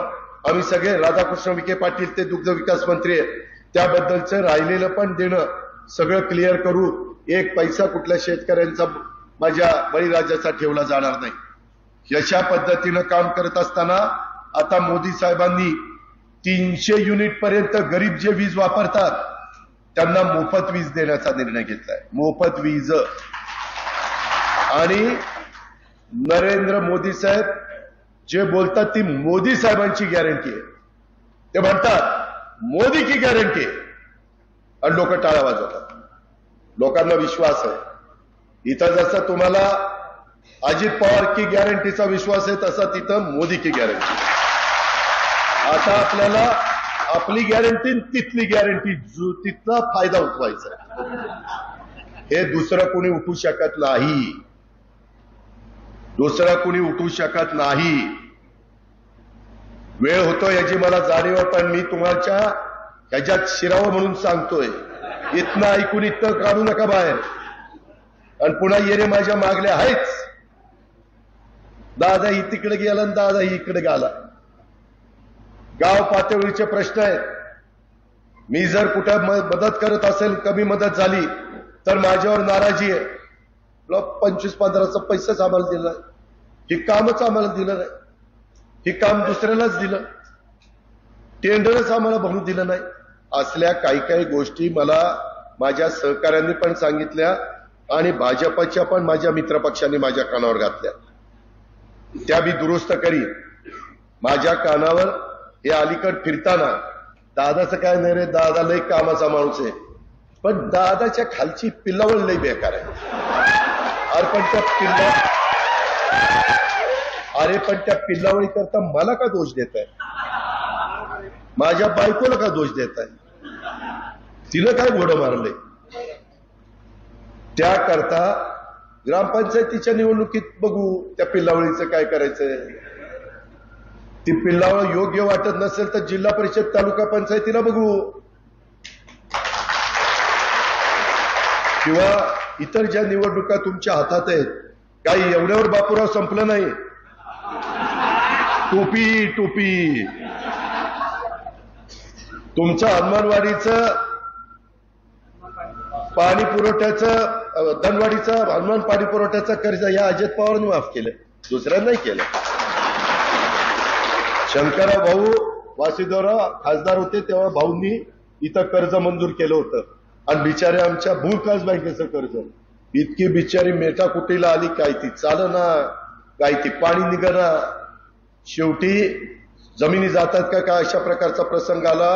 आम्ही सगळे, राधाकृष्ण विखे पाटील ते दुग्ध विकास मंत्री आहेत, त्याबद्दलचं राहिलेलं पण देणं सगळं क्लिअर करू. एक पैसा कुठल्या शेतकऱ्यांचा माझ्या बळीराजाचा ठेवला जाणार नाही. अशा पद्धतीनं काम करत असताना आता मोदी साहेबांनी 300 युनिट पर्यंत गरीब जे वीज वापरतात त्यांना मोफत वीज देण्याचा निर्णय घेतलाय. मोफत वीज. आणि नरेंद्र मोदी साहेब जे बोलतात ती मोदी साहेबांची गॅरंटी आहे. ते म्हणतात मोदी की गॅरंटी आणि लोक टाळ्या वाजवतात. लोकांना विश्वास आहे. इथं जसं तुम्हाला अजित पवार की गॅरंटीचा विश्वास आहे, तसा तिथं मोदी की गॅरंटी. आता आपल्याला आपली गॅरंटी, तिथली गॅरंटी, तिथला फायदा उठवायचा. हे दुसरं कोणी उठू शकत नाही. दुसरं कोणी उठू शकत नाही. वेळ होतो याची मला जाणीव आहे, पण मी तुम्हाला ह्याच्यात शिरावं म्हणून सांगतोय. इथनं ऐकून इथं काढू नका बाहेर. आणि पुन्हा येणे माझ्या मागल्या आहेच. दादा ही तिकडे गेला आणि दादा ही इकडे गेला. गाव पातळीचे प्रश्न आहेत. मी जर कुठे मदत करत असेल, कमी मदत झाली तर माझ्यावर नाराजी आहे. 25-15चा पैसाच आम्हाला दिला नाही, हे कामच आम्हाला दिलं नाही, हे काम दुसऱ्यालाच दिलं, टेंडरच आम्हाला भरून दिलं नाही. असल्या काही काही गोष्टी मला माझ्या सहकाऱ्यांनी पण सांगितल्या आणि भाजपच्या पण माझ्या मित्रपक्षांनी माझ्या कानावर घातल्या. त्या मी दुरुस्त करी. माझ्या कानावर हे अलीकड फिरताना दादाचं काय नाही रे, दादा लय कामाचा माणूस आहे, पण दादाच्या खालची पिल्लावळ लय बेकार आहे. पण त्या पिल्लावळी करता मला का दोष देत आहे? माझ्या बायकोला का दोष देत आहे? तिनं काय घोडं मारलंय? त्याकरता ग्रामपंचायतीच्या निवडणुकीत बघू त्या पिल्लावळीचं काय करायचंय. ती पिल्लावळ योग्य वाटत नसेल तर जिल्हा परिषद तालुका पंचायतीला बघू, किंवा इतर ज्या निवडणुका तुमच्या हातात आहेत. काही एवढ्यावर बापूराव संपलं नाही. टोपी टोपी तुमचं अंगणवाडीचं पाणी पुरवठ्याचं धनवाडीचं हनुमान पाणी पुरवठ्याचं कर्ज या अजित पवारांनी माफ केलं, दुसऱ्यांना नाही केलं. शंकरराव भाऊ वासुदेवराव खासदार होते तेव्हा भाऊंनी इथं कर्ज मंजूर केलं होतं. आणि बिचारे आमच्या भूविकास बँकेचं कर्ज इतकी बिचारी मेटाकुटीला आली, काय ती चालना, काय ती पाणी निघना, शेवटी जमिनी जातात का काय अशा प्रकारचा प्रसंग आला,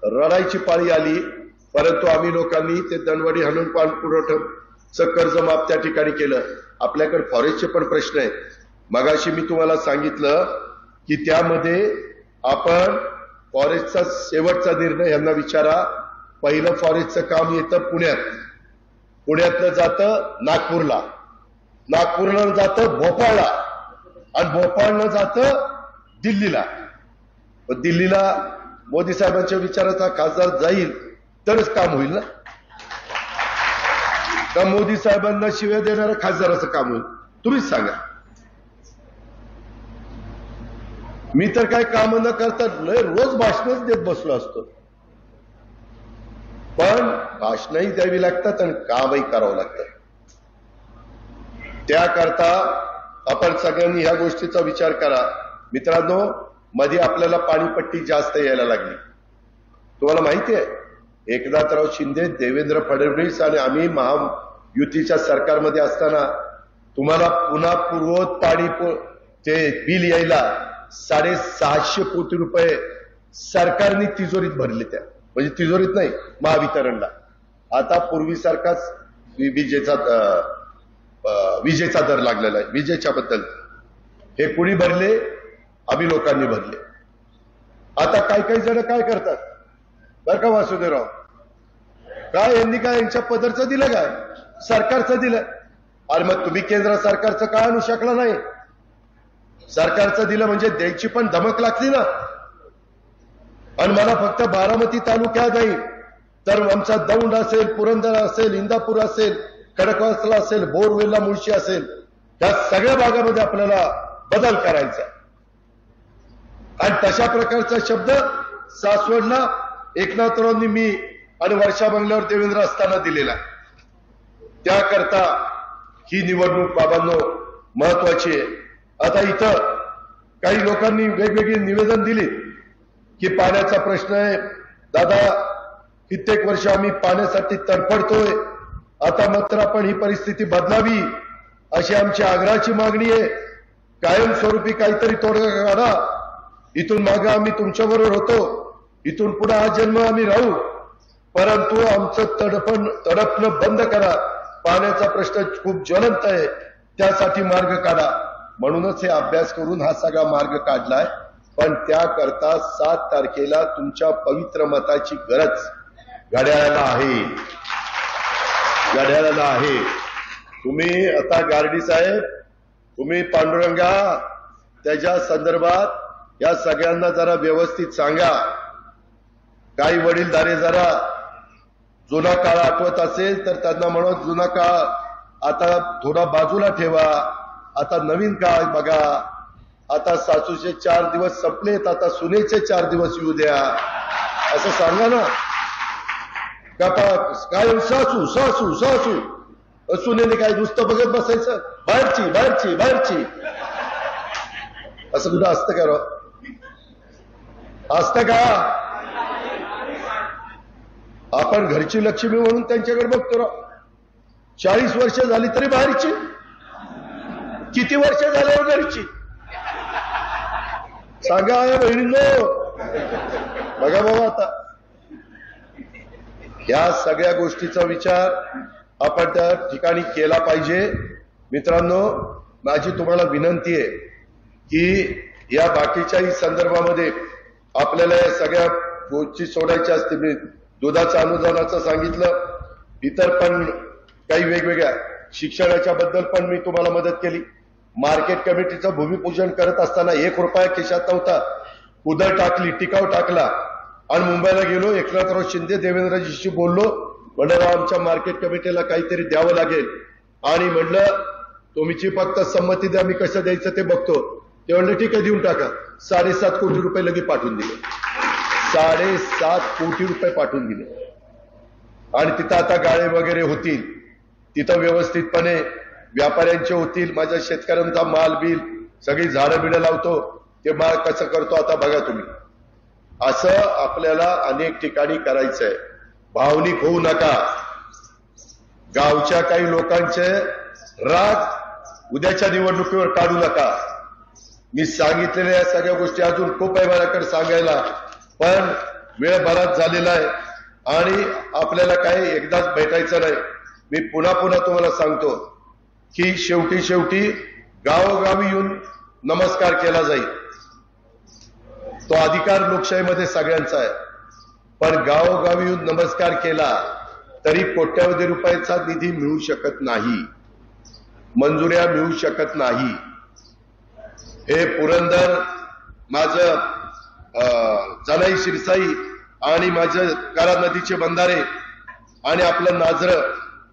रडायची पाळी आली. परंतु आम्ही लोकांनी ते धनवाडी हनुमान पाणी पुरवठ्याचं कर्ज माफ त्या ठिकाणी केलं. आपल्याकडे फॉरेस्टचे पण प्रश्न आहेत. मगाशी मी तुम्हाला सांगितलं की त्यामध्ये आपण फॉरेस्टचा शेवटचा निर्णय यांना विचारा. पहिलं फॉरेस्टचं काम येतं पुण्यात, पुण्यातलं जातं नागपूरला, नागपूरला जातं भोपाळला आणि भोपाळला जातं दिल्लीला. दिल्लीला मोदी साहेबांच्या विचाराचा खासदार जाईल तरच काम होईल ना, का मोदी साहेबांना शिव्या देणाऱ्या खासदाराचं काम होईल? तुम्हीच सांगा. मी तर काय काम न करता रोज भाषणच देत बसलो असतो, पण भाषणही द्यावी लागतात आणि कामही करावं लागतं. त्याकरता आपण सगळ्यांनी ह्या गोष्टीचा विचार करा. मित्रांनो, मध्ये आपल्याला पाणीपट्टी जास्त यायला लागली. तुम्हाला माहिती आहे, एकनाथराव शिंदे, देवेंद्र फडणवीस आणि आम्ही महायुतीच्या सरकारमध्ये असताना तुम्हाला पुन्हा पूर्वोत पाणी ते बिल यायला 650 कोटी रुपये सरकारने तिजोरीत भरले. त्या म्हणजे तिजोरीत नाही, महावितरणला. आता पूर्वीसारखाच विजेचा दर लागलेला आहे. विजेच्या बद्दल हे कुणी भरले? आम्ही लोकांनी भरले. आता काही जण काय करतात बरं का वासुदेवराव, काय यांनी काय यांच्या पदरचं दिलं, काय सरकारचं दिलं? अरे मग तुम्ही केंद्र सरकारचं का आणू शकला नाही? सरकारचं दिलं म्हणजे द्यायची पण धमक लागली ना. आणि मला फक्त बारामती तालुक्यात नाही तर आमचा दौंड असेल, पुरंदर असेल, इंदापूर असेल, खडकवासला असेल, बोरवेला, मुळशी असेल, त्या सगळ्या भागामध्ये आपल्याला बदल करायचा. आणि तशा प्रकारचा शब्द सासवडला एकनाथरावांनी मी आणि वर्षा बंगल्यावर देवेंद्र असताना दिलेला. त्याकरता ही निवडणूक बाबांनो महत्वाची आहे. आता इथं काही लोकांनी वेगवेगळी निवेदन दिली की पाण्याचा प्रश्न आहे. दादा, कित्येक वर्ष आम्ही पाण्यासाठी तडफडतोय, आता मात्र आपण ही परिस्थिती बदलावी अशी आमची आग्रहाची मागणी आहे. कायमस्वरूपी काहीतरी तोडगा काढा. इथून मागे आम्ही तुमच्याबरोबर होतो, इथून पुढे हा जन्म आम्ही राहू, परंतु आमचं तडपणं बंद करा. पाण्याचा प्रश्न खूप ज्वलंत आहे, त्यासाठी मार्ग काढा. म्हणूनच हे अभ्यास करून हा सगळा मार्ग काढलाय. पण त्याकरता 7 तारखेला तुमच्या पवित्र मताची गरज घड्याळाला आहे, घड्याळाला आहे. तुम्ही आता गार्डी साहेब, तुम्ही पांडुरंगा, त्याच्या संदर्भात या सगळ्यांना जरा व्यवस्थित सांगा. काही वडीलधारे जरा जुना काळ आठवत असेल तर त्यांना म्हणत जुना काळ आता थोडा बाजूला ठेवा, आता नवीन काळ बघा. आता सासूचे 4 दिवस संपलेत, आता सुनेचे 4 दिवस येऊ द्या असं सांगा ना. काय सासू सासू सासू सुनेने काय नुसतं बघत बसायचं, बाहेरची बाहेरची बाहेरची असं कुठं असतं का? असतं का? आपण घरची लक्ष्मी म्हणून त्यांच्याकडे बघतो राव. 40 वर्ष झाली तरी बाहेरची, किती वर्ष झाल्यावर घरची? सांगा बहिणींनो, बघा बाबा. आता या सगळ्या गोष्टीचा विचार आपण त्या ठिकाणी केला पाहिजे. मित्रांनो, माझी तुम्हाला विनंती आहे की या बाकीच्याही संदर्भामध्ये आपल्याला या सगळ्या गोष्टी सोडायच्या असतील. मी दुधाचं अनुदानाचं सांगितलं, इतर पण काही वेगवेगळ्या शिक्षणाच्या बद्दल पण मी तुम्हाला मदत केली. मार्केट कमिटीचं भूमिपूजन करत असताना 1 रुपया खिशात नव्हता, उदळ टाकली, टिकाव टाकला आणि मुंबईला गेलो. एकनाथराव शिंदे, देवेंद्रजीशी बोललो. म्हणलं आमच्या मार्केट कमिटीला काहीतरी द्यावं लागेल आणि म्हणलं तुमची फक्त संमती द्या, मी कसं द्यायचं ते बघतो. ते म्हणले ठीक आहे देऊन टाका. 7.5 कोटी रुपये लगेच पाठवून दिले. 7.5 कोटी रुपये पाठवून दिले. आणि तिथं आता गाळे वगैरे होतील, तिथं व्यवस्थितपणे व्यापाऱ्यांचे होतील. माझ्या शेतकऱ्यांचा माल बिल सगळी झाडं बिडं लावतो, ते माल कसं करतो आता बघा तुम्ही. असं आपल्याला अनेक ठिकाणी करायचंय. भावनिक होऊ नका. गावच्या काही लोकांचे राग उद्याच्या निवडणुकीवर काढू नका. मी सांगितलेल्या या सगळ्या गोष्टी अजून खूप आहे माझ्याकडे सांगायला, पण वेळ बराच झालेला आहे आणि आपल्याला काही एकदाच भेटायचं नाही. मी पुन्हा पुन्हा तुम्हाला सांगतो की शेवटी गावोगावी येऊन नमस्कार केला जाईल. तो अधिकार लोकशाहीमध्ये सगळ्यांचा आहे. पण गावोगावी येऊन नमस्कार केला तरी कोट्यावधी रुपयाचा निधी मिळू शकत नाही, मंजुऱ्या मिळू शकत नाही. हे पुरंदर, माझं जनाई शिरसाई आणि माझं करा नदीचे बंधारे आणि आपलं नाझर,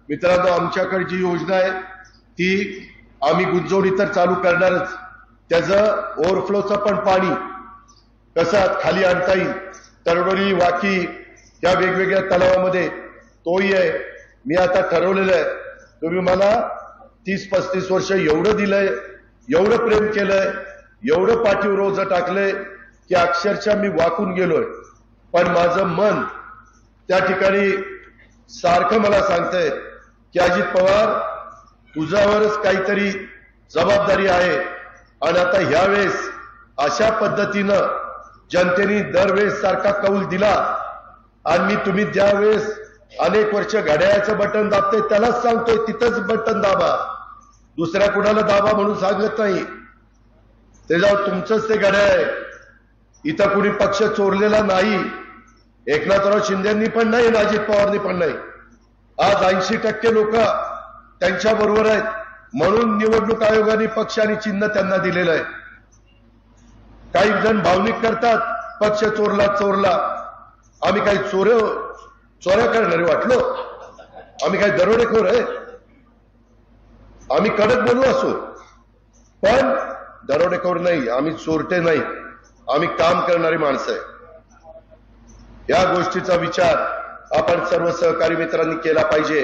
मित्रांनो आमच्याकडे जी योजना आहे ती आम्ही गुंजवणी तर चालू करणारच. त्याचं ओव्हरफ्लोचं पण पाणी कसं खाली आणता येईल, तरडोली वाकी या वेगवेगळ्या तलावामध्ये तोही आहे. मी आता ठरवलेलं आहे, तुम्ही मला 30-35 वर्ष एवढं दिलंय, एवढं प्रेम केलंय, एवढं पाठीवर ओझं टाकलंय की अक्षरशः मी वाकून गेलोय. पण माझं मन त्या ठिकाणी सारखं मला सांगतंय की अजित पवार तुझ्यावरच काहीतरी जबाबदारी आहे. आणि आता ह्यावेळेस अशा पद्धतीनं जनतेने दरवेळेस सारखा कौल दिला आणि तुम्ही ज्यावेळेस अनेक वर्ष घड्याळाचं बटन दाबते त्यालाच सांगतोय तिथंच बटन दाबा, दुसऱ्या कुणाला दाबा म्हणून सांगत नाही. त्याच्यावर तुमचंच ते घड्याळ आहे. इथं कुणी पक्ष चोरलेला नाही. एकनाथराव शिंदेंनी पण नाही, अजित पवारनी पण नाही. आज 80% लोक त्यांच्या बरोबर आहेत, म्हणून निवडणूक आयोगाने पक्ष आणि चिन्ह त्यांना दिलेलं आहे. काही जण भावनिक करतात, पक्ष चोरला. आम्ही काही चोऱ्या करणारे वाटलो? आम्ही काही दरोडेखोर आहे? आम्ही कडक बोलू असो, पण दरोडेखोर नाही, आम्ही चोरटे नाही, आम्ही काम करणारी माणसं आहे. या गोष्टीचा विचार आपण सर्व सहकारी मित्रांनी केला पाहिजे.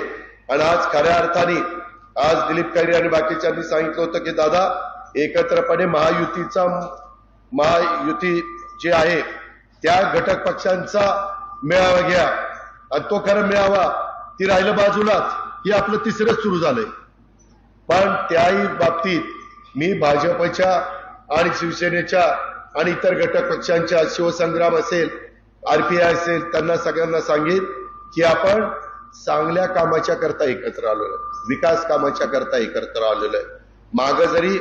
आणि आज खऱ्या अर्थाने आज दिलीप खैरे आणि बाकीच्यांनी सांगितलं होतं की दादा एकत्रपणे महायुती जे आहे त्या घटक पक्षांचा मेळावा घ्या. आणि तो खरं मेळावा ती राहिलं बाजूलाच, ही आपलं तिसरंच सुरू झालंय. पण त्याही बाबतीत मी भाजपच्या आणि शिवसेनेच्या आणि इतर घटक पक्षांच्या, शिवसंग्राम असेल, आरपीआय असेल, त्यांना सगळ्यांना सांगेन की आपण चांगल्या कामाच्या करता एकत्र आलेलो आहे, विकास कामाच्या करता एकत्र आलेलो आहे. माग जरी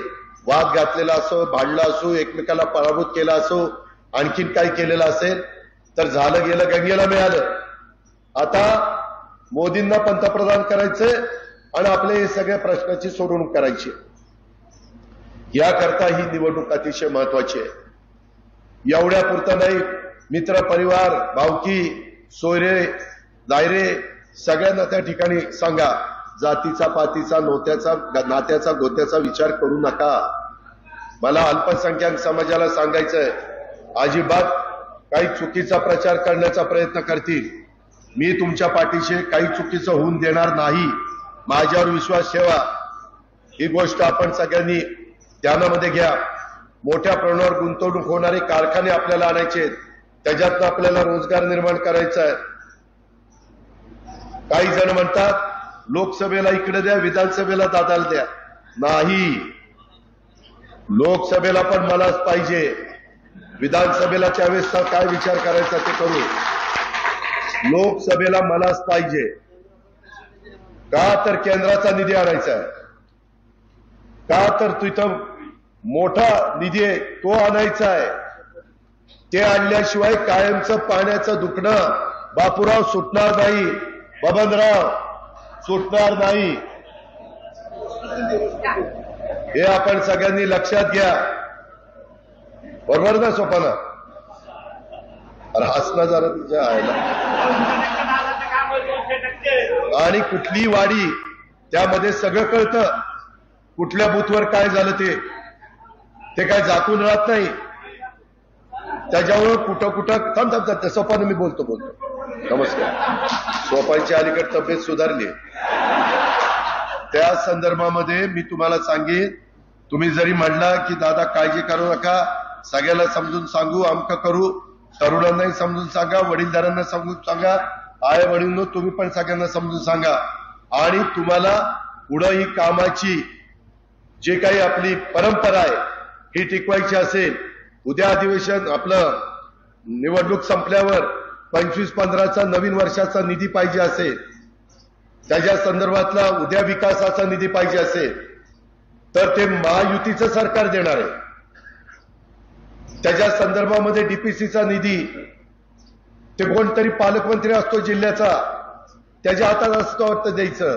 वाद घातलेला असो, भांडला असो, एकमेकाला पराभूत केला असो, आणखीन काही केलेलं असेल तर झालं गेलं, गंगेला मिळालं. आता मोदींना पंतप्रधान करायचंय आणि आपले हे सगळ्या प्रश्नाची सोडवणूक करायची. याकरता ही निवडणूक अतिशय महत्वाची आहे. एवढ्या पुरतं नाही, मित्र परिवार, भावकी, सोयरे, दायरे सगळ्यांना त्या ठिकाणी सांगा, जातीचा, पातीचा, नात्याचा, गोत्याचा विचार करू नका. मला अल्पसंख्याक समाजाला सांगायचंय, अजिबात काही चुकीचा प्रचार करण्याचा प्रयत्न करतील, मी तुमच्या पाठीशी काही चुकीचं होऊन देणार नाही. माझ्यावर विश्वास ठेवा. ही गोष्ट आपण सगळ्यांनी ध्यानामध्ये घ्या. मोठ्या प्रमाणावर गुंतवणूक होणारे कारखाने आपल्याला आणायचे, त्याच्यातनं आपल्याला रोजगार निर्माण करायचा आहे. काही जण म्हणतात लोकसभेला इकडे द्या, विधानसभेला दादाला द्या. नाही, लोकसभेला पण मलाच पाहिजे, विधानसभेला त्यावेळेस काय विचार करायचा ते करू. लोकसभेला मलाच पाहिजे. का तर केंद्राचा निधी आणायचा आहे, का तर तिथं मोठा निधी आहे तो आणायचा आहे. ते आणल्याशिवाय कायमचं पाण्याचं दुखणं बापूराव सुटणार नाही, बबनराव सुटणार नाही. हे आपण सगळ्यांनी लक्षात घ्या. बरोबर ना सोपाना? अरे हसणं जरा तुझ्या आयला. आणि कुठली वाडी त्यामध्ये सगळं कळतं, कुठल्या बूथवर काय झालं ते काय झाकून राहत नाही, त्याच्यावर कुठं कुठं थांब सोपाने मी बोलतो. नमस्कार. सोपांची अलीकडे तब्येत सुधारली, त्या संदर्भामध्ये मी तुम्हाला सांगेन, तुम्ही जरी म्हणला की दादा काळजी करू नका, सगळ्याला समजून सांगू, अमक करू, तरुणांनाही समजून सांगा, वडीलधारांना समजून सांगा, आय वडील तुम्ही पण सगळ्यांना समजून सांगा. आणि तुम्हाला पुढं ही कामाची जे काही आपली परंपरा आहे ही टिकवायची असेल, उद्या अधिवेशन आपलं निवडणूक संपल्यावर 25-15चा नवीन वर्षाचा निधी पाहिजे असेल, त्याच्या संदर्भातला उद्या विकासाचा निधी पाहिजे असेल, तर ते महायुतीचं सरकार देणार आहे. त्याच्या संदर्भामध्ये डीपीसीचा निधी ते कोणतरी पालकमंत्री असतो जिल्ह्याचा, त्याच्या हातात असतो वाटतं द्यायचं,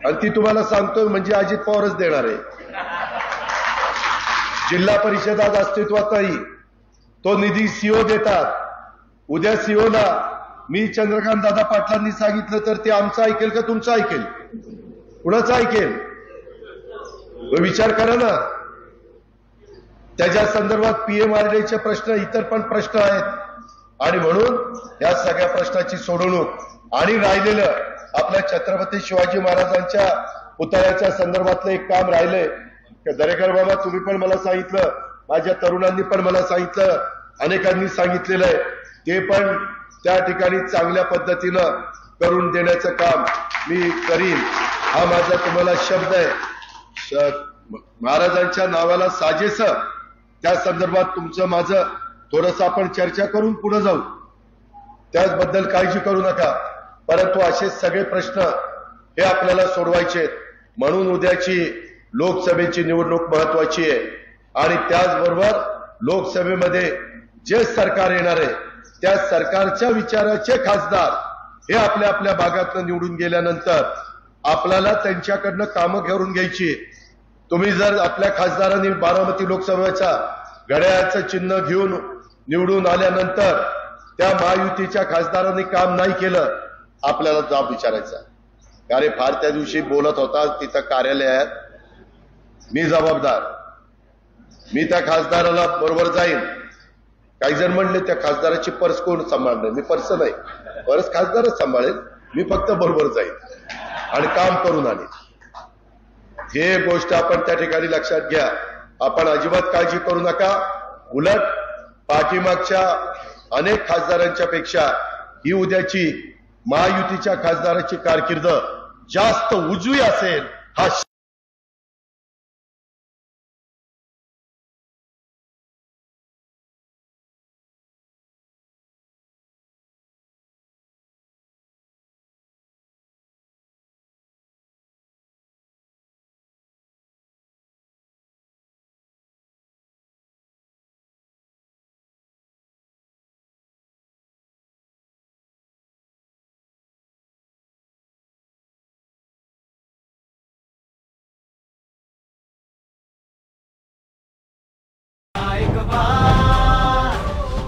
आणि ती तुम्हाला सांगतोय म्हणजे अजित पवारच देणार आहे. जिल्हा परिषद आज अस्तित्वात नाही, तो निधी सीओ देतात. उद्या सीओला मी चंद्रकांत दादा पाटलांनी सांगितलं तर ते आमचं ऐकेल का तुमचं ऐकेल? कुणाचं ऐकेल? विचार करा ना. त्याच्या संदर्भात पीएमआरडीचे प्रश्न, इतर पण प्रश्न आहेत, आणि म्हणून या सगळ्या प्रश्नाची सोडवणूक आणि राहिलेलं आपल्या छत्रपती शिवाजी महाराजांच्या पुतळ्याच्या संदर्भातलं एक काम राहिलंय. दरेकर बाबा तुम्ही पण मला सांगितलं, माझ्या तरुणांनी पण मला सांगितलं, अनेकांनी सांगितलेलं आहे, ते पण त्या ठिकाणी चांगल्या पद्धतीनं करून देण्याचं काम मी करीन, हा माझा तुम्हाला शब्द आहे. महाराजांच्या नावाला साजेस त्या संदर्भात तुमचं माझं थोडंसं आपण चर्चा करून पुढे जाऊ, त्याचबद्दल काळजी करू नका. परंतु असे सगळे प्रश्न हे आपल्याला सोडवायचे आहेत. म्हणून उद्याची लोकसभेची निवडणूक महत्वाची आहे, आणि त्याचबरोबर लोकसभेमध्ये जे सरकार येणार आहे त्या सरकारच्या विचाराचे खासदार हे आपल्या आपल्या भागातनं निवडून गेल्यानंतर आपल्याला त्यांच्याकडनं कामं घेऊन घ्यायची. तुम्ही जर आपल्या खासदारांनी बारामती लोकसभेच्या घड्याळाचं चिन्ह घेऊन निवडून आल्यानंतर त्या महायुतीच्या खासदारांनी काम नाही केलं, आपल्याला जाब विचारायचा. अरे फार त्या दिवशी बोलत होता तिथं कार्यालयात, मी जबाबदार, मी त्या खासदाराला बरोबर जाईन. काही जण म्हणले त्या खासदाराची पर्स कोण सांभाळणार? मी पर्स नाही, पर्स खासदारच सांभाळेल, मी फक्त बरोबर जाईन आणि काम करून आणेन. हे गोष्ट आपण त्या ठिकाणी लक्षात घ्या. आपण अजिबात काळजी करू नका. उलट पाठीमागच्या अनेक खासदारांच्या पेक्षा ही उद्याची महायुतीच्या खासदाराची कारकीर्द जास्त उजवी असेल हा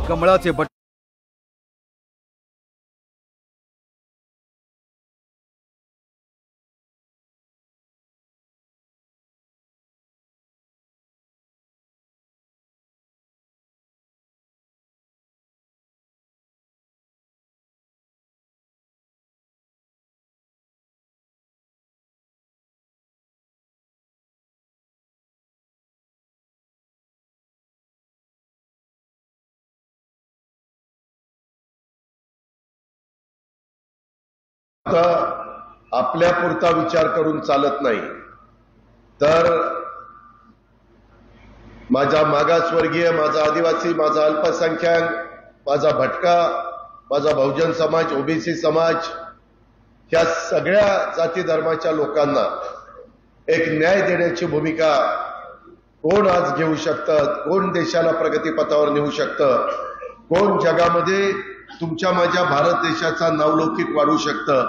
कमळाचे बटन आपल्या पुरता विचार करून चालत नाही. तर माझा मागासवर्गीय, माझा आदिवासी, माझा अल्पसंख्याक, माझा भटका, माझा बहुजन समाज, ओबीसी समाज, ह्या सगळ्या जाती धर्माच्या लोकांना एक न्याय देण्याची भूमिका कोण आज घेऊ शकतं, कोण देशाला प्रगतीपथावर नेऊ शकतं, कोण जगामध्ये तुमच्या माझ्या भारत देशाचा नावलौकिक वाढवू शकतं,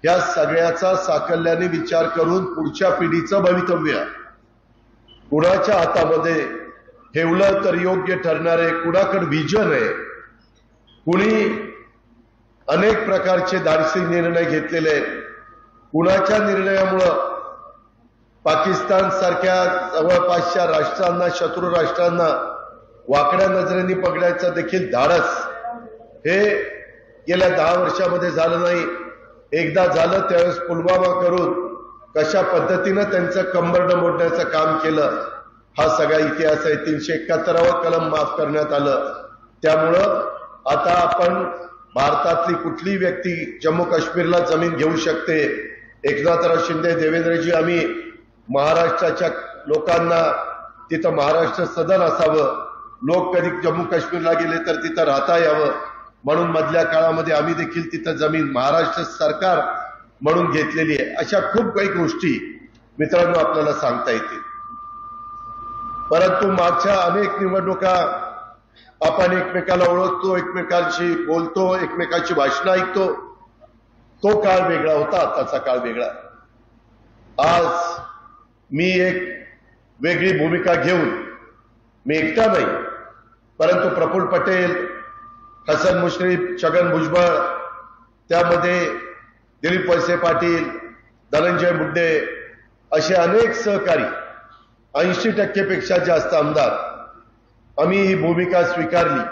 या सगळ्याचा साकल्याने विचार करून पुढच्या पिढीचं भवितव्य कुणाच्या हातामध्ये ठेवलं तर योग्य ठरणार आहे. कुणाकडे विजन आहे, कुणी अनेक प्रकारचे धाडसी निर्णय घेतलेले आहेत, कुणाच्या निर्णयामुळं पाकिस्तान सारख्या जवळपासच्या राष्ट्रांना, शत्रू राष्ट्रांना वाकड्या नजरेने बघण्याचं देखील धाडस हे गेल्या 10 वर्षामध्ये झालं नाही. एकदा झालं त्यावेळेस पुलवामा करून कशा पद्धतीनं त्यांचं कंबरडं मोडण्याचं काम केलं हा सगळा इतिहास आहे. 371 कलम माफ करण्यात आलं. त्यामुळं आता आपण भारतातली कुठलीही व्यक्ती जम्मू काश्मीरला जमीन घेऊ शकते. एकनाथराव शिंदे, देवेंद्रजी, आम्ही महाराष्ट्राच्या लोकांना तिथं महाराष्ट्र सदन असावं, लोक कधी जम्मू काश्मीरला गेले तर तिथं राहता यावं म्हणून मधल्या काळामध्ये आम्ही देखील तिथं जमीन महाराष्ट्र सरकार म्हणून घेतलेली आहे. अशा खूप काही गोष्टी मित्रांनो आपल्याला सांगता येतील. परंतु मागच्या अनेक निवडणुका आपण एकमेकाला ओळखतो, एकमेकांशी बोलतो, एकमेकांची भाषणं ऐकतो. तो काळ वेगळा होता, आताचा काळ वेगळा. आज मी एक वेगळी भूमिका घेऊन, मी एकटा नाही परंतु प्रफुल्ल पटेल, हसन मुश्रीफ, छगन भुजबळ, त्यामध्ये दिलीप वळसे पाटील, धनंजय मुंडे असे अनेक सहकारी, 80% पेक्षा जास्त आमदार, आम्ही ही भूमिका स्वीकारली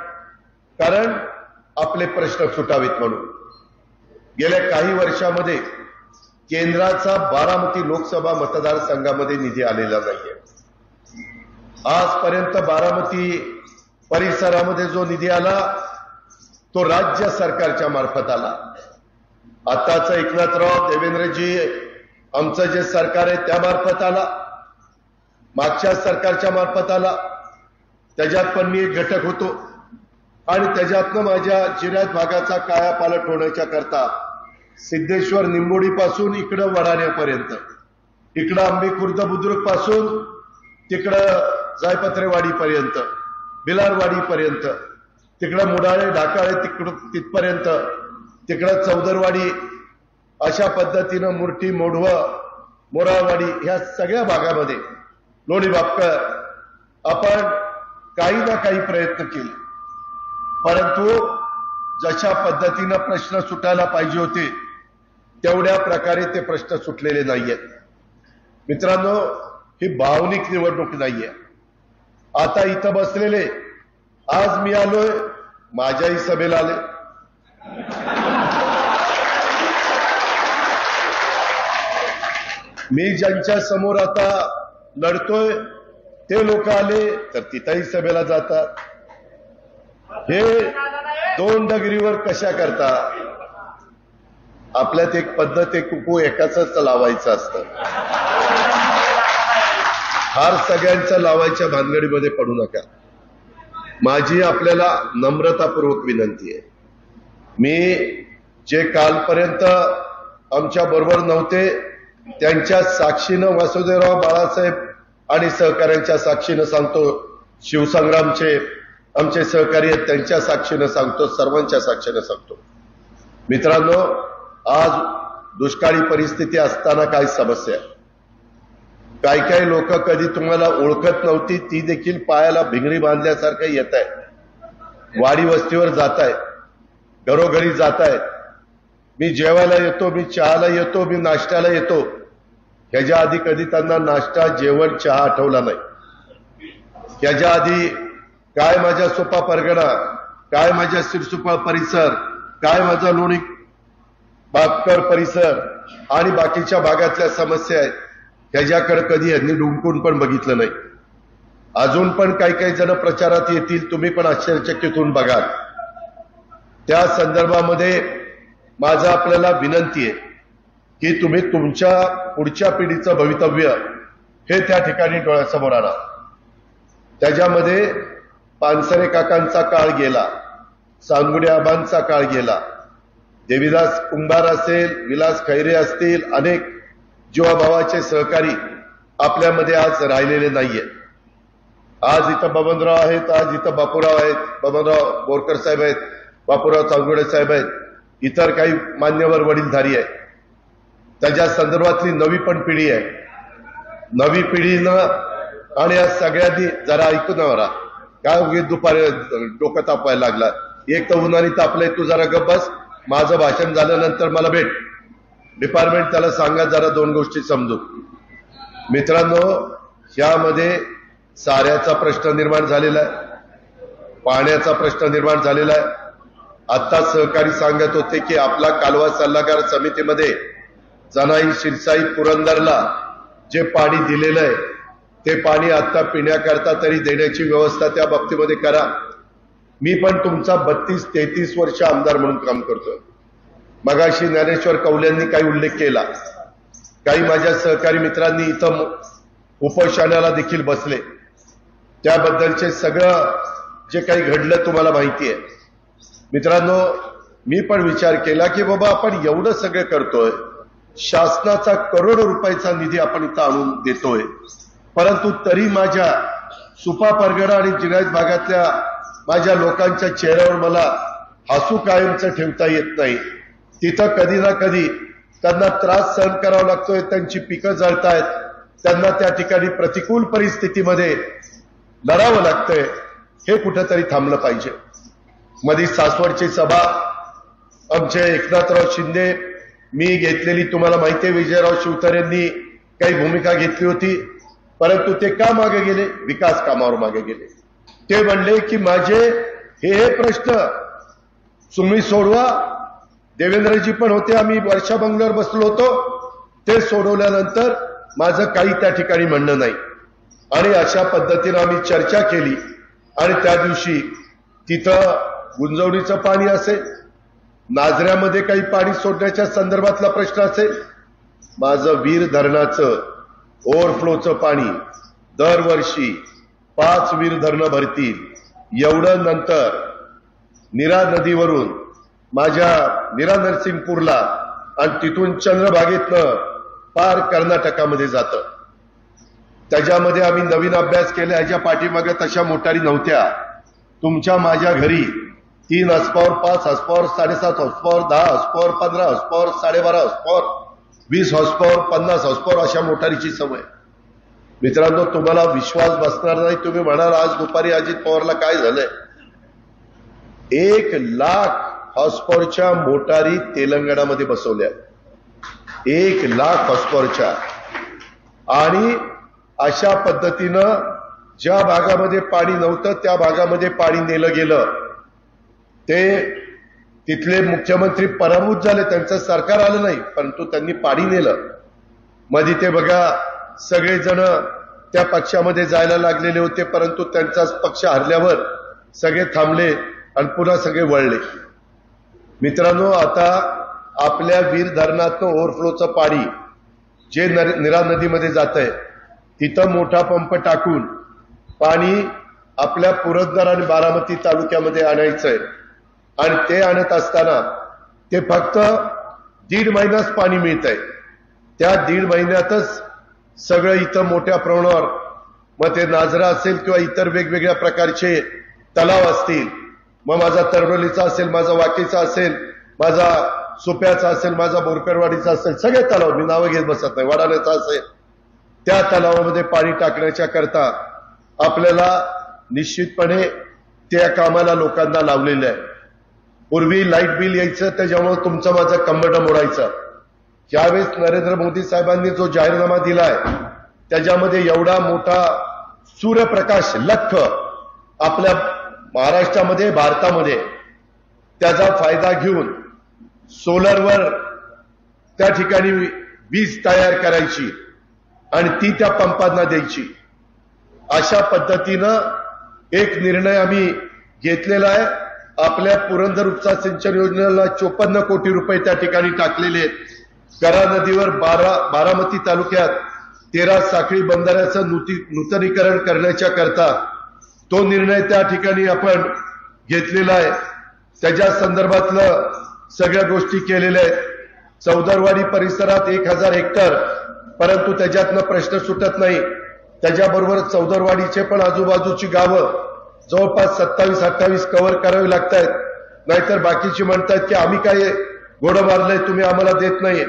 कारण आपले प्रश्न सुटावेत म्हणून. गेल्या काही वर्षामध्ये केंद्राचा बारामती लोकसभा मतदारसंघामध्ये निधी आलेला नाहीये. आजपर्यंत बारामती परिसरामध्ये जो निधी आला तो राज्य सरकारच्या मार्फत आला. आताचं एकनाथराव, देवेंद्रजी, आमचं जे सरकार आहे त्या मार्फत आला, मागच्या सरकारच्या मार्फत आला. त्याच्यात पण मी एक घटक होतो आणि त्याच्यातनं माझ्या जिल्ह्यात भागाचा कायापालट होण्याच्या करता सिद्धेश्वर निंबोडी पासून इकडं वडाण्यापर्यंत, इकडं आंबे खुर्द बुद्रुक पासून तिकडं जायपत्रेवाडी पर्यंत, बिलारवाडी पर्यंत, तिकडं मुडाळे ढाकाळे तिथपर्यंत, तिकडं चौदरवाडी, अशा पद्धतीनं मुर्टी, मोढवं, मोराळवाडी ह्या सगळ्या भागामध्ये लोणी बापकर आपण काही ना काही प्रयत्न केले. परंतु जशा पद्धतीनं प्रश्न सुटायला पाहिजे होते तेवढ्या प्रकारे ते प्रश्न सुटलेले नाहीयेत. मित्रांनो, ही भावनिक निवडणूक नाहीये. आता इथं बसलेले, आज मी आलोय, माझ्याही सभेला आले. मी ज्यांच्या समोर आता लढतोय ते लोक आले तर तिथंही सभेला जातात. हे 2 डगरीवर कशा करता? आपल्यात एक पद्धत आहे, कुकू एकाच लावायचं असतं. हार सगळ्यांच्या लावायच्या भानगडीमध्ये पडू नका. माझी आपल्याला नम्रतापूर्वक विनंती आहे. मी जे कालपर्यंत आमच्या बरोबर नव्हते त्यांच्या साक्षीनं, वासुदेवराव, बाळासाहेब आणि सहकाऱ्यांच्या साक्षीनं सांगतो, शिवसंग्रामचे आमचे सहकारी आहेत त्यांच्या साक्षीनं सांगतो, सर्वांच्या साक्षीनं सांगतो. मित्रांनो, आज दुष्काळी परिस्थिती असताना काय समस्या आहे? काही काही लोक कधी तुम्हाला ओळखत नव्हती ती देखील पायाला भिंगरी बांधल्यासारखं येत आहे. वाडी वस्तीवर जात आहे, घरोघरी जात आहेत. मी जेवायला येतो, मी चहाला येतो, मी नाश्त्याला येतो. ह्याच्या आधी कधी त्यांना नाश्ता, जेवण, चहा आठवला नाही. ह्याच्या आधी काय माझ्या सोपा परगणा, काय माझ्या सिरसुपा परिसर, काय माझा लोणी बापकर परिसर आणि बाकीच्या भागातल्या समस्या आहेत, ह्याच्याकडे कधी यांनी डुंकून पण बघितलं नाही. अजून पण काही काही जण प्रचारात येतील, तुम्ही पण आश्चर्यचकित होऊन बघाल. त्या संदर्भामध्ये माझं आपल्याला विनंती आहे की तुम्ही तुमच्या पुढच्या पिढीचं भवितव्य हे त्या ठिकाणी डोळ्यासमोर आणा. त्याच्यामध्ये पानसरे काकांचा काळ गेला, सांगुडे आबांचा काळ गेला, देवीदास कुंभार असेल, विलास खैरे असतील, अनेक जीवाभावाचे सहकारी आपल्यामध्ये आज राहिलेले नाहीये. आज इथं बबनराव आहेत, आज इथं बापूराव आहेत, बबनराव बोरकर साहेब आहेत, बापूराव चांगुडे साहेब आहेत, इतर काही मान्यवर वडीलधारी आहेत. त्याच्या संदर्भातली नवी पण पिढी आहे. नवी पिढीनं आणि या सगळ्यांनी जरा ऐकून राहा. काय उगीच दुपारी डोकं तापायला लागला, एक तर उन्हाने तापलंय, तू जरा गप्प बस, माझं भाषण झाल्यानंतर मला भेट. डिपार्टमेंट त्याला सांगा जरा 2 गोष्टी समजून. मित्रांनो, यामध्ये चाऱ्याचा प्रश्न निर्माण झालेला आहे, पाण्याचा प्रश्न निर्माण झालेला आहे. आता सहकारी सांगत होते की आपला कालवा सल्लागार समितीमध्ये जनाई, शिरसाई, पुरंदरला जे पाणी दिलेलं आहे ते पाणी आता पिण्याकरता तरी देण्याची व्यवस्था त्या बाबतीमध्ये करा. मी पण तुमचा 32-33 वर्ष आमदार म्हणून काम करतोय. मगाशी ज्ञानेश्वर कौल्यांनी काही उल्लेख केला, काही माझ्या सहकारी मित्रांनी इथं उपोषणाला देखील बसले. त्याबद्दलचे सगळं जे काही घडलं तुम्हाला माहिती आहे. मित्रांनो, मी पण विचार केला की बाबा आपण एवढं सगळं करतोय, शासनाचा करोडो रुपयाचा निधी आपण इथं आणून देतोय, परंतु तरी माझ्या सुपा परगणा आणि जिरायत भागातल्या माझ्या लोकांच्या चेहऱ्यावर मला हसू कायमचं ठेवता येत नाही. तिथं कधी ना कधी त्यांना त्रास सहन करावा लागतोय, त्यांची पिकं जळतायत, त्यांना त्या ठिकाणी प्रतिकूल परिस्थितीमध्ये लढावं लागतंय. हे कुठंतरी थांबलं पाहिजे. मध्ये सासवडची सभा आमचे एकनाथराव शिंदे, मी घेतलेली तुम्हाला माहिती आहे, विजयराव शिवतारेंनी काही भूमिका घेतली होती, परंतु ते का मागे गेले? विकास कामावर मागे गेले. ते म्हणले की माझे हे प्रश्न तुम्ही सोडवा. देवेंद्रजी पण होते, आम्ही वर्षा बंगल्यावर बसलो होतो, ते सोडवल्यानंतर माझं काही त्या ठिकाणी म्हणणं नाही. आणि अशा पद्धतीनं आम्ही चर्चा केली आणि त्या दिवशी तिथं गुंजवणीचं पाणी असेल, नाझऱ्यामध्ये काही पाणी सोडण्याच्या संदर्भातला प्रश्न असेल, माझं वीर धरणाचं ओव्हरफ्लोचं पाणी दरवर्षी 5 वीर धरणं भरतील एवढं, नंतर नीरा नदीवरून माझ्या नीरा नरसिंगपूरला आणि तिथून चंद्रभागेतनं पार कर्नाटकामध्ये जातं. त्याच्यामध्ये आम्ही नवीन अभ्यास केला. ह्याच्या पाठीमागे तशा मोटारी नव्हत्या. तुमच्या माझ्या घरी 3 हॉर्सपॉवर, 5 हॉर्सपॉवर, 7.5 हॉर्सपॉवर, 10 हॉर्सपॉवर, 15 हॉर्सपॉवर, 12.5 हॉर्सपॉवर, 20 हॉर्सपॉवर, 50 हॉर्सपॉवर अशा मोटारीची सवय. मित्रांनो, तुम्हाला विश्वास बसणार नाही. तुम्ही म्हणाल आज दुपारी अजित पवारला काय झालंय. 1 लाख हॉर्सपॉवरच्या मोटारी तेलंगणामध्ये बसवल्या, 1 लाख हॉर्सपॉवरच्या. आणि अशा पद्धतीनं ज्या भागामध्ये पाणी नव्हतं त्या भागामध्ये पाणी नेलं गेलं. ते तिथले मुख्यमंत्री पराभूत झाले, त्यांचं सरकार आलं नाही, परंतु त्यांनी पाणी नेलं. मध्ये ते बघा सगळेजण त्या पक्षामध्ये जायला लागलेले होते, परंतु त्यांचाच पक्ष हरल्यावर सगळे थांबले आणि पुन्हा सगळे वळले. मित्रांनो, आता आपल्या वीर धरणातनं ओव्हरफ्लोचं पाणी जे नीरा नदीमध्ये जातंय, तिथं मोठा पंप टाकून पाणी आपल्या पुरंदर आणि बारामती तालुक्यामध्ये आणायचंय. आणि ते आणत असताना ते फक्त 1.5 महिनाच पाणी मिळतंय. त्या 1.5 महिन्यातच सगळं इथं मोठ्या प्रमाणावर, मग ते नाझरा असेल किंवा इतर वेगवेगळ्या प्रकारचे तलाव असतील, मग माझा तरडोलीचा असेल, माझा वाकीचा असेल, माझा सुप्याचा असेल, माझा बोरकरवाडीचा असेल, सगळे तलाव, मी नावं घेत बसत नाही, वडाण्याचा असेल, त्या तलावामध्ये पाणी टाकण्याच्या करता आपल्याला निश्चितपणे त्या कामाला लोकांना लावलेलं आहे. पूर्वी लाईट बिल यायचं, त्याच्यामुळे तुमचं माझं कंबरडं मोडायचं. यावेळेस नरेंद्र मोदी साहेबांनी जो जाहीरनामा दिलाय त्याच्यामध्ये एवढा मोठा सूर्यप्रकाश लख्ख आपल्या महाराष्ट्रामध्ये, भारतामध्ये, त्याचा फायदा घेऊन सोलरवर त्या ठिकाणी वीज तयार करायची आणि ती त्या पंपांना द्यायची. अशा पद्धतीनं एक निर्णय आम्ही घेतलेला आहे. आपल्या पुरंदर उपसा सिंचन योजनेला 54 कोटी रुपये त्या ठिकाणी टाकलेले आहेत. करा नदीवर बारामती तालुक्यात 13 साखळी बंधाऱ्याचं नूतनीकरण करण्याच्या करता तो निर्णय त्या ठिकाणी आपण घेतलेला आहे. त्याच्या संदर्भातलं सगळ्या गोष्टी केलेल्या आहेत. चौदरवाडी परिसरात 1000 हेक्टर, परंतु त्याच्यातनं प्रश्न सुटत नाही. त्याच्याबरोबर चौदरवाडीचे पण आजूबाजूची गावं जवळपास 27-28 कव्हर करावी लागत आहेत. नाहीतर बाकीची म्हणतात की आम्ही काय घोडं मारलंय, तुम्ही आम्हाला देत नाही.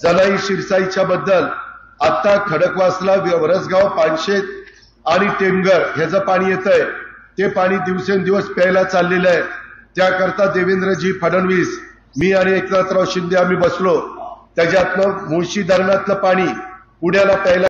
जनाई, शिरसाईच्या बद्दल आता खडकवासला, वरसगाव, पानशेत आणि टेमघर ह्याचं पाणी येतंय. ते पाणी दिवसेंदिवस प्यायला चाललेलं आहे. त्याकरता देवेंद्रजी फडणवीस, मी आणि एकनाथराव शिंदे आम्ही बसलो. त्याच्यातनं मुळशी धरणातलं पाणी पुण्याला प्यायला